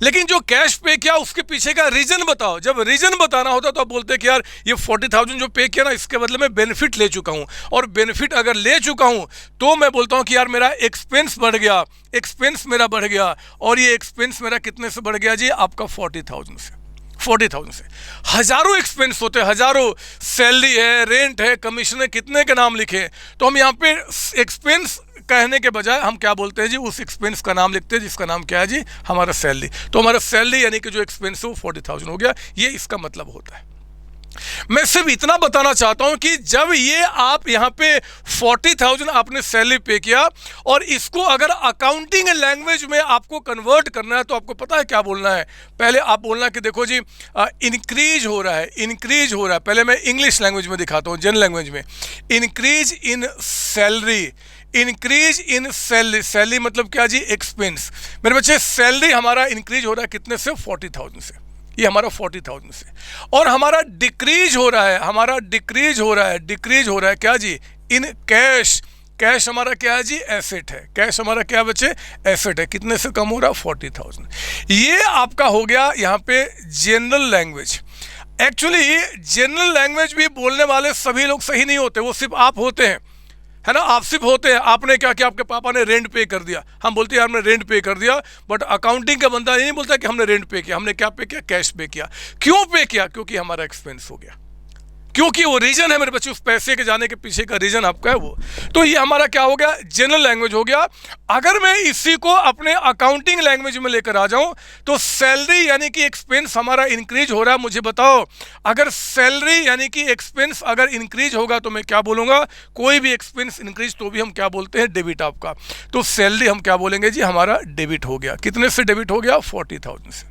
लेकिन जो कैश पे किया उसके पीछे का रीजन बताओ। जब रीजन बताना होता तो आप बोलते कि यार ये 40,000 जो पे किया ना, इसके बदले में बेनिफिट ले चुका हूं, और बेनिफिट अगर ले चुका हूं तो मैं बोलता हूं कि यार मेरा एक्सपेंस बढ़ गया, एक्सपेंस मेरा बढ़ गया। और ये एक्सपेंस मेरा कितने से बढ़ गया जी? आपका 40,000 से। 40,000 से हजारों एक्सपेंस होते हैं, हजारों, सैलरी है, रेंट है, कमीशन है, कितने के नाम लिखे। तो हम यहाँ पे एक्सपेंस कहने के बजाय हम क्या बोलते हैं जी? उस एक्सपेंस का नाम लिखते हैं जिसका नाम क्या है जी? हमारा सैलरी। तो हमारा सैलरी यानी कि जो एक्सपेंस है वो 40,000 हो गया, ये इसका मतलब होता है। मैं सिर्फ इतना बताना चाहता हूं कि जब ये आप यहां पे 40,000 आपने सैलरी पे किया और इसको अगर अकाउंटिंग लैंग्वेज में आपको कन्वर्ट करना है, तो आपको पता है क्या बोलना है? पहले आप बोलना कि देखो जी इंक्रीज हो रहा है, इंक्रीज हो रहा है। पहले मैं इंग्लिश लैंग्वेज में दिखाता हूं, जनरल लैंग्वेज में। Increase in salary, increase in salary. Salary मतलब क्या जी? एक्सपेंस। मेरे बच्चे सैलरी हमारा इंक्रीज हो रहा है कितने से? 40,000 से। ये हमारा 40,000 से। और हमारा डिक्रीज हो रहा है, हमारा डिक्रीज हो रहा है, डिक्रीज हो रहा है क्या जी? In cash. कैश हमारा क्या है जी? एसेट है। कैश हमारा क्या बच्चे? एसेट है। कितने से कम हो रहा है? 40,000। ये आपका हो गया यहाँ पे general language. Actually general language भी बोलने वाले सभी लोग सही नहीं होते, वो सिर्फ आप होते हैं, है ना? आप सिर्फ होते हैं। आपने क्या किया? आपके पापा ने रेंट पे कर दिया, हम बोलते हैं यार हमने रेंट पे कर दिया। बट अकाउंटिंग का बंदा नहीं बोलता कि हमने रेंट पे किया, हमने क्या पे किया? कैश पे किया। क्यों पे किया? क्योंकि हमारा एक्सपेंस हो गया, क्योंकि वो रीजन है मेरे बच्चे, उस पैसे के जाने के पीछे का रीजन आपका है वो। तो ये हमारा क्या हो गया? जनरल लैंग्वेज हो गया। अगर मैं इसी को अपने अकाउंटिंग लैंग्वेज में लेकर आ जाऊं, तो सैलरी यानी कि एक्सपेंस हमारा इंक्रीज हो रहा है। मुझे बताओ, अगर सैलरी यानी कि एक्सपेंस अगर इंक्रीज होगा तो मैं क्या बोलूंगा? कोई भी एक्सपेंस इंक्रीज तो भी हम क्या बोलते हैं? डेबिट आपका। तो सैलरी हम क्या बोलेंगे जी? हमारा डेबिट हो गया। कितने से डेबिट हो गया? 40,000 से।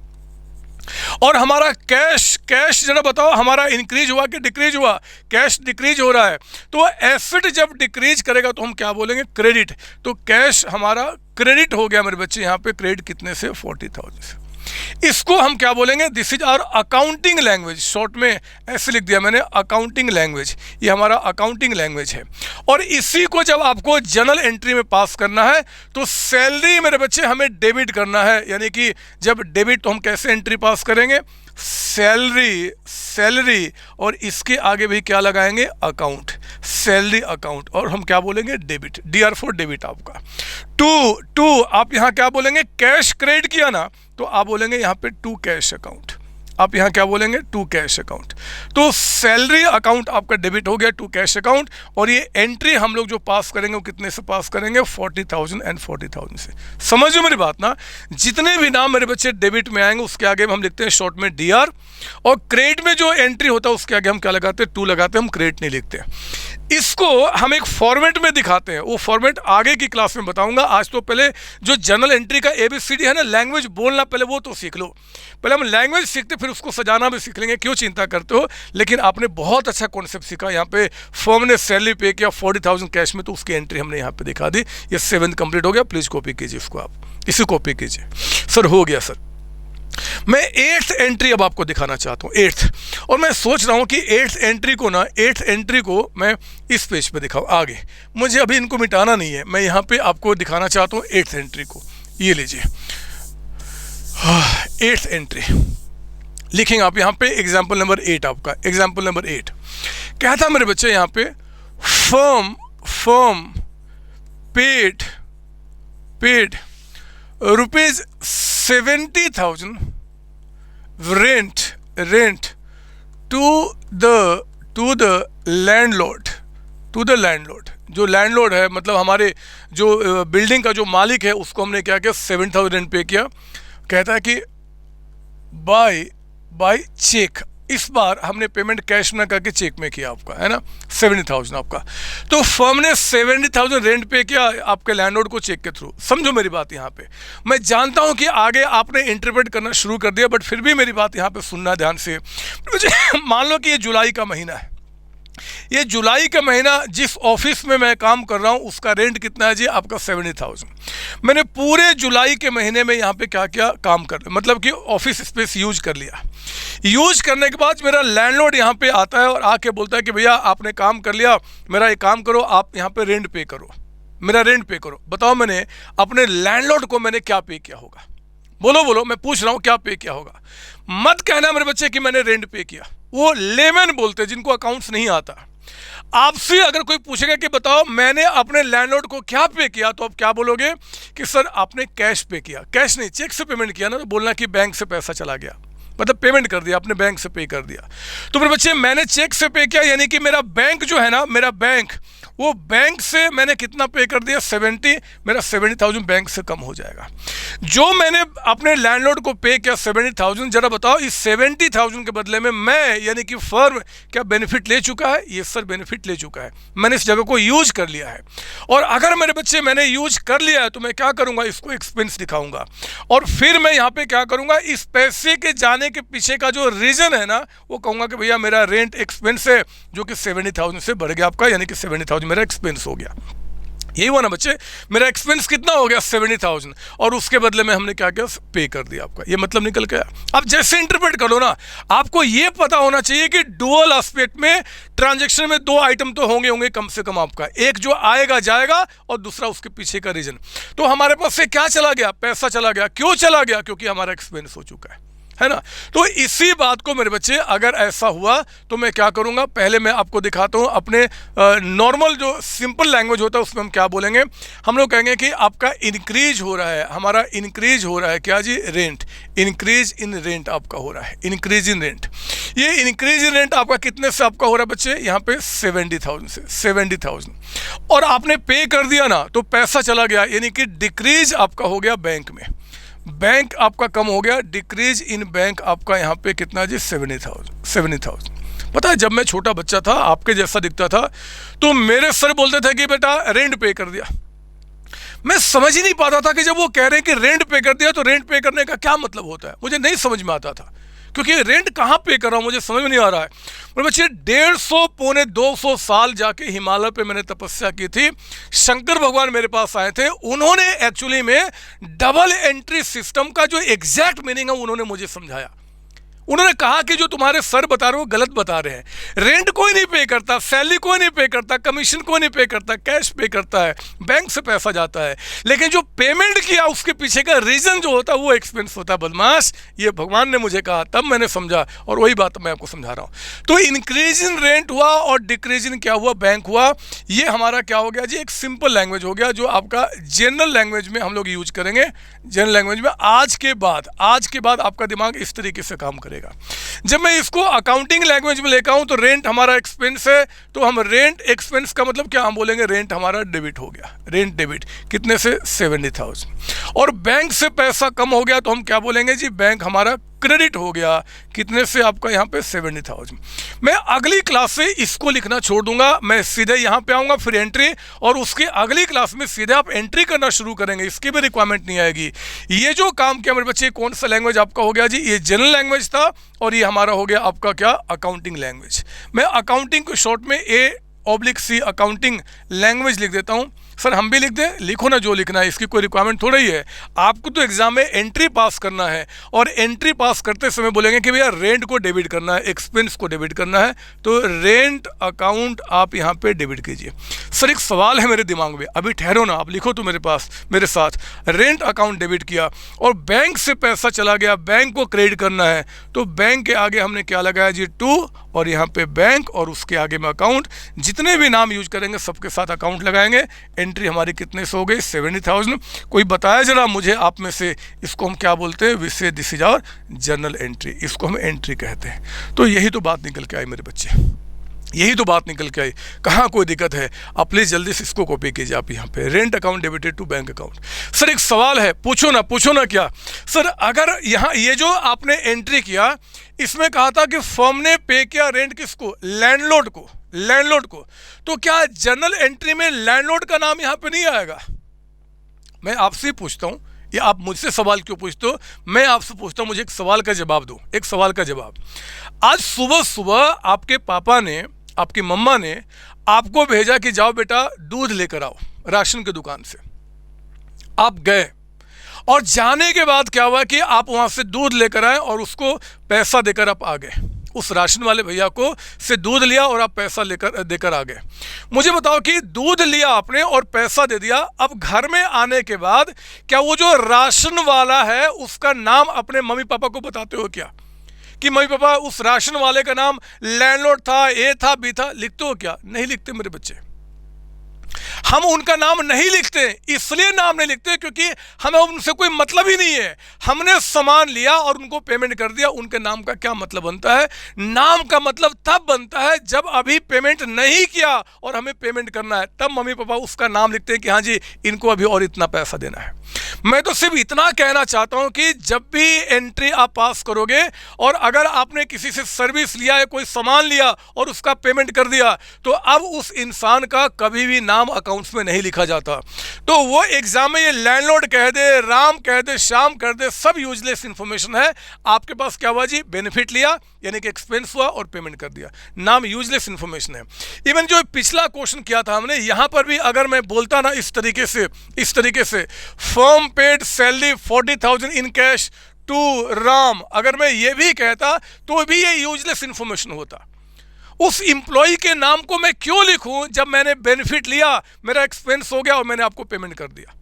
और हमारा कैश, कैश जरा बताओ हमारा इंक्रीज हुआ कि डिक्रीज हुआ? कैश डिक्रीज हो रहा है। तो एसेट जब डिक्रीज करेगा तो हम क्या बोलेंगे? क्रेडिट। तो कैश हमारा क्रेडिट हो गया मेरे बच्चे। यहाँ पे क्रेडिट कितने से? 40,000 से। इसको हम क्या बोलेंगे? This is our accounting language. Short में ऐसे लिख दिया मैंने, अकाउंटिंग लैंग्वेज। ये हमारा अकाउंटिंग लैंग्वेज है। और इसी को जब आपको जर्नल एंट्री में पास करना है, तो सैलरी मेरे बच्चे हमें डेबिट करना है। यानी कि जब डेबिट, तो हम कैसे एंट्री पास करेंगे? सैलरी, सैलरी, और इसके आगे भी क्या लगाएंगे? Account, salary account. और हम क्या बोलेंगे? डेबिट। DR फॉर डेबिट आपका। टू आप यहाँ क्या बोलेंगे? कैश क्रेडिट किया ना, तो आप बोलेंगे यहाँ पे टू कैश अकाउंट। आप यहाँ क्या बोलेंगे? To cash account. तो सैलरी अकाउंट आपका डेबिट हो गया, टू कैश अकाउंट। और ये एंट्री हम लोग जो पास करेंगे वो कितने से पास करेंगे? 40,000 एंड 40,000 से। समझो मेरी बात ना? जितने भी नाम मेरे बच्चे डेबिट में आएंगे उसके आगे हम लिखते हैं शॉर्ट में DR। और क्रेडिट में जो एंट्री होता है उसके आगे हम क्या लगाते हैं? टू लगाते हैं, हम क्रेडिट नहीं लिखते। इसको हम एक फॉर्मेट में दिखाते हैं, वो फॉर्मेट आगे की क्लास में बताऊंगा। आज तो पहले जो जर्नल एंट्री का ABCD है ना, लैंग्वेज बोलना, पहले वो तो सीख लो। पहले हम लैंग्वेज सीखते फिर उसको सजाना भी सीख लेंगे, क्यों चिंता करते हो? लेकिन आपने बहुत अच्छा कॉन्सेप्ट सीखा। यहाँ पे फर्म ने सैलरी पे किया 40,000 कैश में, तो उसकी एंट्री हमने यहाँ पे दिखा दी। ये 7th कंप्लीट हो गया। प्लीज कॉपी कीजिए इसको, आप इसी कॉपी कीजिए। सर हो गया सर। मैं 8th एंट्री अब आपको दिखाना चाहता हूँ, 8th। और मैं सोच रहा हूँ कि 8th एंट्री को ना, 8th एंट्री को मैं इस पेज पे दिखाऊँ आगे। मुझे अभी इनको मिटाना नहीं है, मैं यहाँ पे आपको दिखाना चाहता हूँ 8th एंट्री को। ये लीजिए 8th एंट्री लिखेंगे आप यहाँ पे। एग्जाम्पल नंबर 8 आपका, एग्जाम्पल नंबर 8। क्या था मेरे बच्चे यहाँ पे, firm paid ₹70,000 rent to the landlord. जो लैंडलॉर्ड है मतलब हमारे जो बिल्डिंग का जो मालिक है उसको हमने क्या किया, 70,000 रेंट पे किया। कहता है कि बाय चेक, इस बार हमने पेमेंट कैश में करके चेक में किया आपका, है ना, 70,000 आपका। तो फर्म ने 70,000 रेंट पे किया आपके लैंडलॉर्ड को चेक के थ्रू। समझो मेरी बात यहाँ पे, मैं जानता हूँ कि आगे आपने इंटरप्रेट करना शुरू कर दिया, बट फिर भी मेरी बात यहाँ पे सुनना ध्यान से। मान लो कि ये जुलाई का महीना है, ये जुलाई का महीना जिस ऑफिस में मैं काम कर रहा हूँ उसका रेंट कितना है जी, आपका 70,000। मैंने पूरे जुलाई के महीने में यहाँ पे क्या किया, काम कर, मतलब कि ऑफिस स्पेस यूज कर लिया। यूज करने के बाद मेरा लैंडलॉर्ड यहाँ पे आता है और आके बोलता है कि भैया आपने काम कर लिया, मेरा एक काम करो, आप यहाँ पे रेंट पे करो, मेरा रेंट पे करो। बताओ मैंने अपने लैंडलॉर्ड को मैंने क्या पे किया होगा? बोलो, मैं पूछ रहा हूँ क्या पे किया होगा। मत कहना मेरे बच्चे कि मैंने रेंट पे किया, वो लेमैन बोलते हैं जिनको अकाउंट्स नहीं आता। आपसे अगर कोई पूछेगा कि बताओ मैंने अपने लैंडलॉर्ड को क्या पे किया, तो आप क्या बोलोगे कि सर आपने कैश पे किया। कैश नहीं, चेक से पेमेंट किया ना, तो बोलना कि बैंक से पैसा चला गया, मतलब पेमेंट कर दिया आपने, बैंक से पे कर दिया। तो मेरे बच्चे मैंने चेक से पे किया, यानी कि मेरा बैंक जो है ना, मेरा बैंक, वो बैंक से मैंने कितना पे कर दिया, 70, मेरा 70,000 बैंक से कम हो जाएगा। जो मैंने अपने लैंडलॉर्ड को पे किया 70,000, जरा बताओ इस 70,000 के बदले में मैं यानी कि फर्म क्या बेनिफिट ले चुका है? ये सर बेनिफिट ले चुका है, मैंने इस जगह को यूज कर लिया है। और अगर मेरे बच्चे मैंने यूज कर लिया है तो मैं क्या करूंगा, इसको एक्सपेंस दिखाऊंगा और फिर मैं यहाँ पे क्या करूंगा, इस पैसे के जाने के पीछे का जो रीजन है ना, वो कहूंगा कि भैया मेरा रेंट एक्सपेंस है जो कि 70,000 से बढ़ गया आपका, यानी कि 70,000 मेरा एक्सपेंस हो गया। यही हुआ ना बच्चे, मेरा एक्सपेंस कितना हो गया, 70,000, और उसके बदले में हमने क्या किया, पे कर दिया आपका। ये मतलब निकल गया। अब जैसे इंटरप्रेट कर लो ना, आपको ये पता होना चाहिए कि डुअल एस्पेक्ट में ट्रांजैक्शन में दो आइटम तो होंगे कम से कम आपका, एक जो आएगा जाएगा और दूसरा उसके पीछे का रीजन। तो हमारे पास से क्या चला गया, पैसा चला गया। क्यों चला गया? क्योंकि हमारा एक्सपेंस हो चुका है ना। तो इसी बात को मेरे बच्चे अगर ऐसा हुआ तो मैं क्या करूंगा, पहले मैं आपको दिखाता हूं अपने नॉर्मल जो सिंपल लैंग्वेज होता है उसमें हम क्या बोलेंगे। हम लोग कहेंगे कि आपका इंक्रीज हो रहा है, हमारा इंक्रीज हो रहा है क्या जी, रेंट। इंक्रीज इन रेंट आपका हो रहा है, इंक्रीज इन रेंट। ये इंक्रीज इन रेंट आपका कितने से आपका हो रहा है बच्चे, यहाँ पे 70,000 से, 70,000, और आपने पे कर दिया ना तो पैसा चला गया, यानी कि डिक्रीज आपका हो गया बैंक में, बैंक आपका कम हो गया। डिक्रीज इन बैंक आपका यहाँ पे कितना जी, 70,000। पता है जब मैं छोटा बच्चा था, आपके जैसा दिखता था, तो मेरे सर बोलते थे कि बेटा रेंट पे कर दिया। मैं समझ ही नहीं पाता था कि जब वो कह रहे हैं कि रेंट पे कर दिया तो रेंट पे करने का क्या मतलब होता है, मुझे नहीं समझ में आता था, क्योंकि रेंट कहाँ पे कर रहा हूँ मुझे समझ में नहीं आ रहा है। मेरे बच्चे 150 पौने 200 साल जाके हिमालय पे मैंने तपस्या की थी। शंकर भगवान मेरे पास आए थे, उन्होंने एक्चुअली में डबल एंट्री सिस्टम का जो एग्जैक्ट मीनिंग है उन्होंने मुझे समझाया। उन्होंने कहा कि जो तुम्हारे सर बता रहे हो गलत बता रहे हैं। रेंट कोई नहीं पे करता, सैलरी कोई नहीं पे करता, कमीशन कोई नहीं पे करता, कैश पे करता है, बैंक से पैसा जाता है, लेकिन जो पेमेंट किया उसके पीछे का रीजन जो होता है वो एक्सपेंस होता है। बदमाश, ये भगवान ने मुझे कहा, तब मैंने समझा, और वही बात मैं आपको समझा रहा हूँ। तो इंक्रीज इन रेंट हुआ और डिक्रीज इन क्या हुआ, बैंक हुआ। ये हमारा क्या हो गया जी, एक सिंपल लैंग्वेज हो गया जो आपका जनरल लैंग्वेज में हम लोग यूज करेंगे। जनरल लैंग्वेज में आज के बाद आपका दिमाग इस तरीके से काम करेगा। जब मैं इसको अकाउंटिंग लैंग्वेज में लेकर आऊं तो रेंट हमारा एक्सपेंस है, तो हम रेंट एक्सपेंस का मतलब क्या, हम बोलेंगे रेंट हमारा डेबिट हो गया। रेंट डेबिट कितने से, 70,000। और बैंक से पैसा कम हो गया तो हम क्या बोलेंगे जी, बैंक हमारा क्रेडिट हो गया। कितने से आपका यहाँ पे, 70,000। मैं अगली क्लास से इसको लिखना छोड़ दूंगा, मैं सीधे यहाँ पे आऊँगा, फिर एंट्री, और उसके अगली क्लास में सीधे आप एंट्री करना शुरू करेंगे, इसकी भी रिक्वायरमेंट नहीं आएगी। ये जो काम किया मेरे बच्चे, कौन सा लैंग्वेज आपका हो गया जी, ये जनरल लैंग्वेज था, और ये हमारा हो गया आपका क्या, अकाउंटिंग लैंग्वेज। मैं अकाउंटिंग को शॉर्ट में A/C अकाउंटिंग लैंग्वेज लिख देता हूँ। सर हम भी लिख दें, लिखो ना जो लिखना है, इसकी कोई रिक्वायरमेंट थोड़ा ही है। आपको तो एग्जाम में एंट्री पास करना है और एंट्री पास करते समय बोलेंगे कि भैया रेंट को डेबिट करना है, एक्सपेंस को डेबिट करना है, तो रेंट अकाउंट आप यहाँ पे डेबिट कीजिए। सर एक सवाल है मेरे दिमाग में, अभी ठहरो ना, आप लिखो तो मेरे पास मेरे साथ। रेंट अकाउंट डेबिट किया और बैंक से पैसा चला गया, बैंक को क्रेडिट करना है, तो बैंक के आगे हमने क्या लगाया जी, टू, और यहाँ पे बैंक और उसके आगे में अकाउंट। जितने भी नाम यूज करेंगे सबके साथ अकाउंट लगाएंगे। एंट्री हमारी कितने से हो गई, 70,000। कोई बताया जरा मुझे आप में से, इसको हम क्या बोलते हैं, विशेष this is our journal entry, इसको हम एंट्री कहते हैं। तो यही तो बात निकल के आई मेरे बच्चे, यही तो बात निकल के आई। कहाँ कोई दिक्कत है, आप प्लीज़ जल्दी से इसको कॉपी कीजिए आप यहाँ पे, rent account debited to bank account. Sir एक सवाल है, पूछो ना क्या सर, अगर यहाँ ये जो आपने एंट्री किया, इसमें कहा था कि फर्म ने पे किया रेंट किसको, लैंडलॉर्ड को, तो क्या जर्नल एंट्री में लैंडलॉर्ड का नाम यहाँ पे नहीं आएगा? मैं आपसे ही पूछता हूँ, ये आप मुझसे सवाल क्यों पूछते हो, मैं आपसे पूछता हूँ, मुझे एक सवाल का जवाब दो, एक सवाल का जवाब। आज सुबह सुबह आपके पापा ने, आपकी मम्मा ने आपको भेजा कि जाओ बेटा दूध लेकर आओ राशन की दुकान से। आप गए और जाने के बाद क्या हुआ कि आप वहां से दूध लेकर आए और उसको पैसा देकर आप आ गए, उस राशन वाले भैया को से दूध लिया और आप पैसा देकर आ गए। मुझे बताओ कि दूध लिया आपने और पैसा दे दिया, अब घर में आने के बाद क्या वो जो राशन वाला है उसका नाम अपने मम्मी पापा को बताते हो क्या, कि मम्मी पापा उस राशन वाले का नाम लैंडलॉर्ड था, ए था, बी था, लिखते हो क्या? नहीं लिखते मेरे बच्चे। हम उनका नाम नहीं लिखते, इसलिए नाम नहीं लिखते क्योंकि हमें उनसे कोई मतलब ही नहीं है। हमने सामान लिया और उनको पेमेंट कर दिया, उनके नाम का क्या मतलब बनता है? नाम का मतलब तब बनता है जब अभी पेमेंट नहीं किया और हमें पेमेंट करना है, तब मम्मी पापा उसका नाम लिखते हैं कि हाँ जी इनको अभी और इतना पैसा देना है। मैं तो सिर्फ इतना कहना चाहता हूं कि जब भी एंट्री आप पास करोगे और अगर आपने किसी से सर्विस लिया है, कोई सामान लिया और उसका पेमेंट कर दिया, तो अब उस इंसान का कभी भी नाम अकाउंट्स में नहीं लिखा जाता। तो वो एग्जाम में ये लैंडलॉर्ड कह दे, राम कह दे, श्याम कर दे, सब यूजलेस इंफॉर्मेशन है। आपके पास क्या हुआ जी, बेनिफिट लिया यानी कि एक्सपेंस हुआ और पेमेंट कर दिया, नाम यूजलेस इंफॉर्मेशन है। इवन जो पिछला क्वेश्चन किया था हमने, यहां पर भी अगर मैं बोलता ना इस तरीके से firm paid salary 40,000 in cash to Ram, अगर मैं ये भी कहता तो भी ये यूजलेस इंफॉर्मेशन होता। उस इंप्लॉई के नाम को मैं क्यों लिखूं जब मैंने बेनिफिट लिया, मेरा एक्सपेंस हो गया और मैंने आपको पेमेंट कर दिया,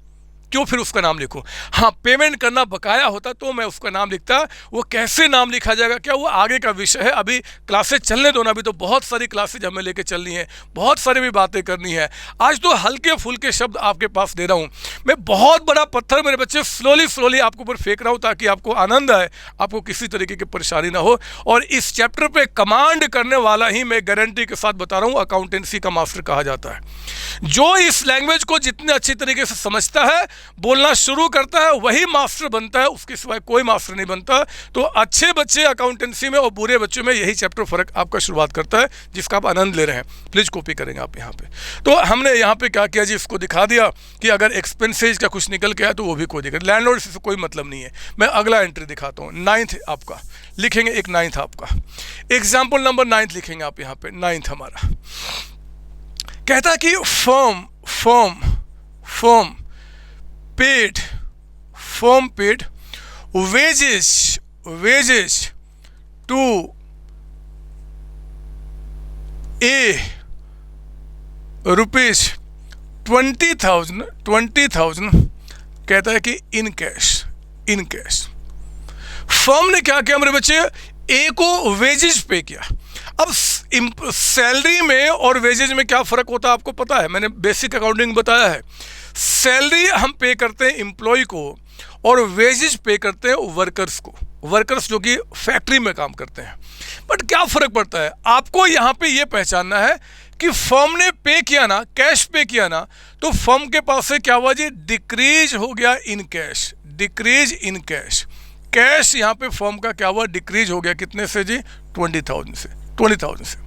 क्यों फिर उसका नाम लिखूं? हाँ, पेमेंट करना बकाया होता तो मैं उसका नाम लिखता। वो कैसे नाम लिखा जाएगा क्या, वो आगे का विषय है, अभी क्लासेस चलने दो ना, अभी तो बहुत सारी क्लासेज हमें लेके चलनी है, बहुत सारी भी बातें करनी है। आज तो हल्के फुल्के शब्द आपके पास दे रहा हूँ मैं, बहुत बड़ा पत्थर मेरे बच्चे स्लोली आपके ऊपर फेंक रहा हूँ ताकि आपको आनंद आए, आपको किसी तरीके की परेशानी ना हो। और इस चैप्टर पे कमांड करने वाला ही मैं गारंटी के साथ बता रहा हूँ अकाउंटेंसी का मास्टर कहा जाता है। जो इस लैंग्वेज को जितने अच्छी तरीके से समझता है, बोलना शुरू करता है, वही मास्टर बनता है, उसके सिवाय कोई मास्टर नहीं बनता। तो अच्छे बच्चे अकाउंटेंसी में और बुरे बच्चों में यही चैप्टर फर्क आपका शुरुआत करता है, जिसका आप आनंद ले रहे हैं। प्लीज कॉपी करेंगे आप यहाँ पे। तो हमने यहाँ पे क्या किया जी, इसको दिखा दिया कि अगर एक्सपेंसेज का कुछ निकल के आया तो वो भी कोई दिक्कत, लैंडलॉर्ड से कोई मतलब नहीं है। मैं अगला एंट्री दिखाता हूँ, 9th आपका लिखेंगे, एक 9th आपका एग्जाम्पल नंबर 9 लिखेंगे आप यहाँ पे। 9 हमारा कहता है कि firm paid wages to A rupees 20,000 कहता है कि इन कैश। फर्म ने क्या किया मेरे बच्चे, ए को वेजेस पे किया। अब सैलरी में और वेजेज में क्या फर्क होता है आपको पता है, मैंने बेसिक अकाउंटिंग बताया है। सैलरी हम पे करते हैं एम्प्लॉय को और वेजेस पे करते हैं वर्कर्स को, वर्कर्स जो कि फैक्ट्री में काम करते हैं। बट क्या फर्क पड़ता है आपको यहाँ पे ये पहचानना है कि फर्म ने पे किया ना, कैश पे किया ना, तो फर्म के पास से क्या हुआ जी, डिक्रीज हो गया in cash, decrease in cash. Cash यहाँ पे फर्म का क्या हुआ, डिक्रीज हो गया, कितने से जी, 20,000 से।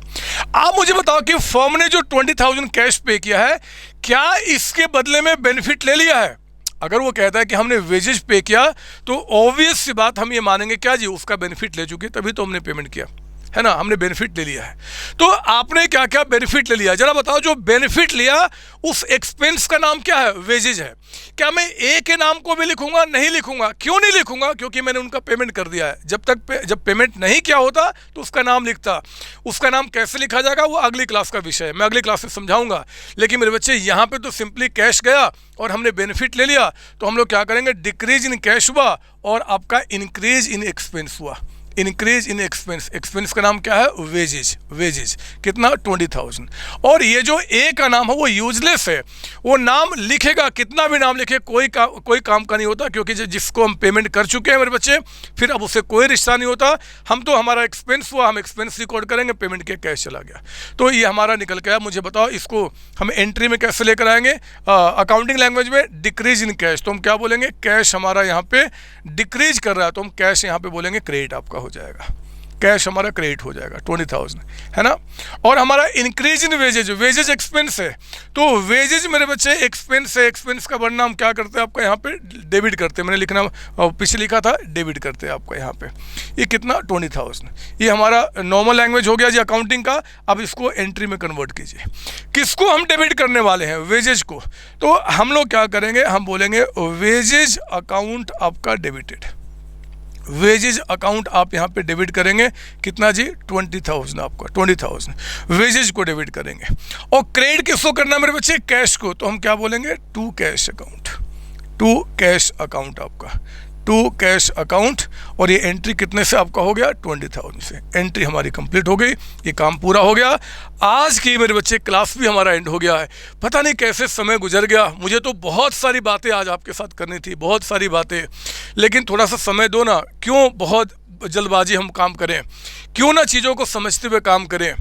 आप मुझे बताओ कि फर्म ने जो 20,000 कैश पे किया है, क्या इसके बदले में बेनिफिट ले लिया है? अगर वो कहता है कि हमने वेजेस पे किया तो ऑब्वियस सी बात हम ये मानेंगे क्या जी, उसका बेनिफिट ले चुके, तभी तो हमने पेमेंट किया। है ना, हमने बेनिफिट ले लिया है। तो आपने क्या क्या बेनिफिट ले लिया जरा बताओ। जो बेनिफिट लिया उस एक्सपेंस का नाम क्या है? वेजेज है। क्या मैं ए के नाम को भी लिखूंगा? नहीं लिखूंगा। क्यों नहीं लिखूंगा? क्योंकि मैंने उनका पेमेंट कर दिया है। जब पेमेंट नहीं किया होता तो उसका नाम लिखता। उसका नाम कैसे लिखा जाएगा वो अगली क्लास का विषय है, मैं अगली क्लास में समझाऊंगा। लेकिन मेरे बच्चे यहाँ पे तो सिंपली कैश गया और हमने बेनिफिट ले लिया, तो हम लोग क्या करेंगे, डिक्रीज इन कैश हुआ और आपका इंक्रीज इन एक्सपेंस हुआ। इंक्रीज इन एक्सपेंस, एक्सपेंस का नाम क्या है? वेजेज। वेजेज कितना? 20,000। और ये जो ए का नाम है वो यूजलेस है। वो नाम लिखेगा, कितना भी नाम लिखे कोई काम का नहीं होता, क्योंकि जिसको हम पेमेंट कर चुके हैं मेरे बच्चे, फिर अब उससे कोई रिश्ता नहीं होता। हम तो हमारा एक्सपेंस हुआ, हम एक्सपेंस रिकॉर्ड करेंगे, पेमेंट के कैश चला गया, तो ये हमारा निकल गया। मुझे बताओ इसको हम एंट्री में कैसे लेकर आएंगे? अकाउंटिंग लैंग्वेज में डिक्रीज इन कैश, तो हम क्या बोलेंगे? कैश हमारा यहाँ पे डिक्रीज कर रहा है, तो हम कैश यहाँ पे बोलेंगे क्रेडिट आपका हो जाएगा। कैश हमारा क्रेडिट हो जाएगा 20,000, है ना। और हमारा increase in wages, wages expense है, तो वेजेज मेरे बच्चे एक्सपेंस है। एक्सपेंस का बढ़ना हम क्या करते हैं आपका यहाँ पे? डेबिट करते हैं। मैंने लिखना पीछे लिखा था डेबिट करते हैं आपका यहाँ पे। ये कितना? 20,000। ये हमारा नॉर्मल लैंग्वेज हो गया जी अकाउंटिंग का। अब इसको एंट्री में कन्वर्ट कीजिए। किसको हम डेबिट करने वाले हैं? वेजेज को। तो हम लोग क्या करेंगे, हम बोलेंगे वेजेज अकाउंट आपका डेबिटेड। वेजेज अकाउंट आप यहाँ पे डेबिट करेंगे। कितना जी? 20,000 आपका, 20,000 वेजेज को डेबिट करेंगे। और क्रेडिट किसको करना है मेरे बच्चे? कैश को। तो हम क्या बोलेंगे? To cash account. To cash account आपका, टू कैश अकाउंट। और ये एंट्री कितने से आपका हो गया? 20,000 से। एंट्री हमारी कंप्लीट हो गई, ये काम पूरा हो गया। आज की मेरे बच्चे क्लास भी हमारा एंड हो गया है। पता नहीं कैसे समय गुजर गया। मुझे तो बहुत सारी बातें आज आपके साथ करनी थी, बहुत सारी बातें, लेकिन थोड़ा सा समय दो ना। क्यों बहुत जल्दबाजी हम काम करें? क्यों ना चीज़ों को समझते हुए काम करें?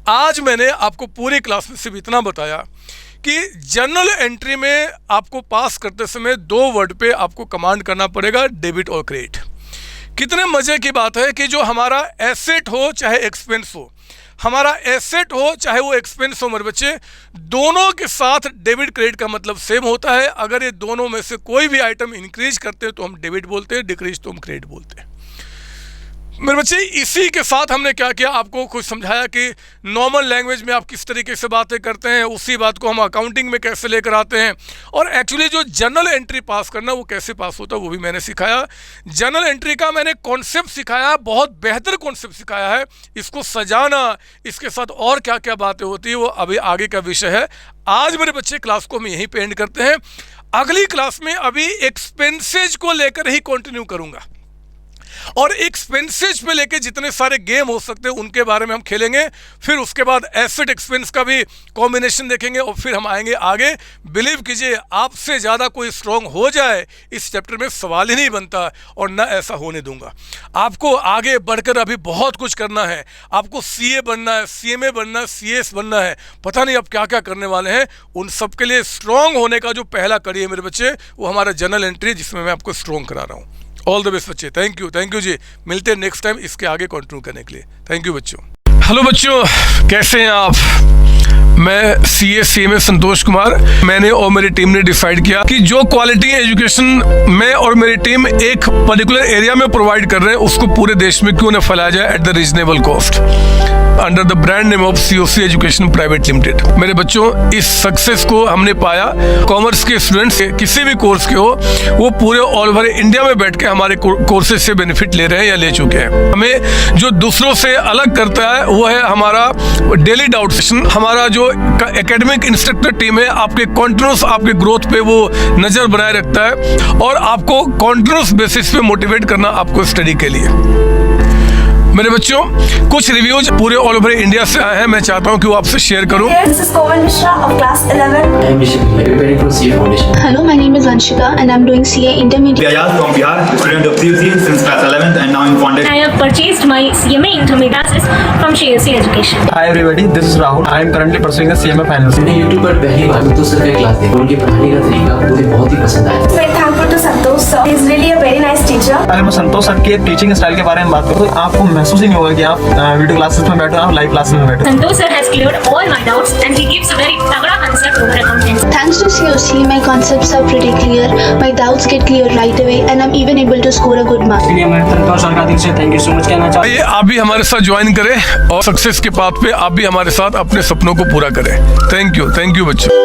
आज मैंने आपको पूरी क्लास में सिर्फ इतना बताया कि जर्नल एंट्री में आपको पास करते समय 2 वर्ड पे आपको कमांड करना पड़ेगा, डेबिट और क्रेडिट। कितने मजे की बात है कि जो हमारा एसेट हो चाहे एक्सपेंस हो, हमारा एसेट हो चाहे वो एक्सपेंस हो मेरे बच्चे, दोनों के साथ डेबिट क्रेडिट का मतलब सेम होता है। अगर ये दोनों में से कोई भी आइटम इंक्रीज करते हैं तो हम डेबिट बोलते हैं, डिक्रीज तो हम क्रेडिट बोलते हैं मेरे बच्चे। इसी के साथ हमने क्या किया, आपको कुछ समझाया कि नॉर्मल लैंग्वेज में आप किस तरीके से बातें करते हैं, उसी बात को हम अकाउंटिंग में कैसे लेकर आते हैं। और एक्चुअली जो जर्नल एंट्री पास करना वो कैसे पास होता है वो भी मैंने सिखाया। जर्नल एंट्री का मैंने कॉन्सेप्ट सिखाया, बहुत बेहतर कॉन्सेप्ट सिखाया है। इसको सजाना, इसके साथ और क्या क्या बातें होती है वो अभी आगे का विषय है। आज मेरे बच्चे क्लास को हम यहीं पे एंड करते हैं। अगली क्लास में अभी एक्सपेंसेज को लेकर ही कंटिन्यू करूंगा, और एक्सपेंसेज पे लेके जितने सारे गेम हो सकते हैं उनके बारे में हम खेलेंगे। फिर उसके बाद एसेट एक्सपेंस का भी कॉम्बिनेशन देखेंगे और फिर हम आएंगे आगे। बिलीव कीजिए, आपसे ज़्यादा कोई स्ट्रॉन्ग हो जाए इस चैप्टर में सवाल ही नहीं बनता, और ना ऐसा होने दूंगा। आपको आगे बढ़कर अभी बहुत कुछ करना है। आपको CA बनना है, CMA बनना है, CS बनना है, पता नहीं आप क्या क्या करने वाले हैं। उन सब के लिए स्ट्रॉन्ग होने का जो पहला कड़ी है मेरे बच्चे, वो हमारा जर्नल एंट्री, जिसमें मैं आपको स्ट्रॉन्ग करा रहा हूँ। ऑल द बेस्ट बच्चे। थैंक यू जी। मिलते हैं नेक्स्ट टाइम इसके आगे कंटिन्यू करने के लिए। थैंक यू बच्चों। हेलो बच्चों, कैसे हैं आप? मैं CA CMA संतोष कुमार। मैंने और मेरी टीम ने डिसाइड किया कि जो क्वालिटी एजुकेशन मैं और मेरी टीम एक पर्टिकुलर एरिया में प्रोवाइड कर रहे हैं उसको पूरे देश में क्यों न फैलाया जाए at the reasonable cost, under the brand name of COC education private limited. मेरे बच्चों, इस सक्सेस को हमने पाया, कॉमर्स के स्टूडेंट्स किसी भी कोर्स के हो, वो पूरे ऑल ओवर इंडिया में बैठ के हमारे कोर्सेज से बेनिफिट ले रहे हैं या ले चुके हैं। हमें जो दूसरों से अलग करता है वो है हमारा डेली डाउट सेशन। हमारा जो एकेडमिक इंस्ट्रक्टर टीम है आपके कॉन्टिन्यूस आपके ग्रोथ पे वो नजर बनाए रखता है और आपको कॉन्टिन्यूस बेसिस पे मोटिवेट करना आपको स्टडी के लिए। मेरे बच्चों, कुछ रिव्यूज पूरे ऑल ओवर इंडिया से आए हैं, मैं चाहता हूं कि वो आपसे शेयर करूं। This is Komal Mishra of class 11. I am Rishik, preparing for CA Foundation. Hello, my name is Anshika and I'm doing CA Intermediate. Ayaz from Bihar, student of CUC since class 11th and now in foundation. I have purchased my CMA intermediate classes from COC Education. Hi everybody, this is Rahul. I am currently pursuing the CMA finals. मैंने YouTube पर पहली बार तो sir का class देखा, उनके पढ़ाने का तरीका मुझे बहुत ही पसंद आया। Very thankful to Santosh sir. He is really a very nice teacher. अगर मैं संतोष सर के टीचिंग स्टाइल के बारे में बात करूँ तो आपको महसूस ही नहीं होगा कि आप वीडियो क्लासेस में बैठे हो, आप लाइव क्लासेस में बैठे हो। Santosh sir has cleared all my doubts and he gives a very tagda answer to my accountancy. Thanks to COC, my concepts are pretty clear, my doubts get cleared right away, and I'm even able to score a good mark. इसलिए मैं संतोष sir का दिल से thank you so much कहना चाहता हूँ। आइए आप भी हमारे साथ ज्वाइन करें और सक्सेस के पाथ पे आप भी हमारे साथ अपने सपनों को पूरा करें। थैंक यू बच्चों।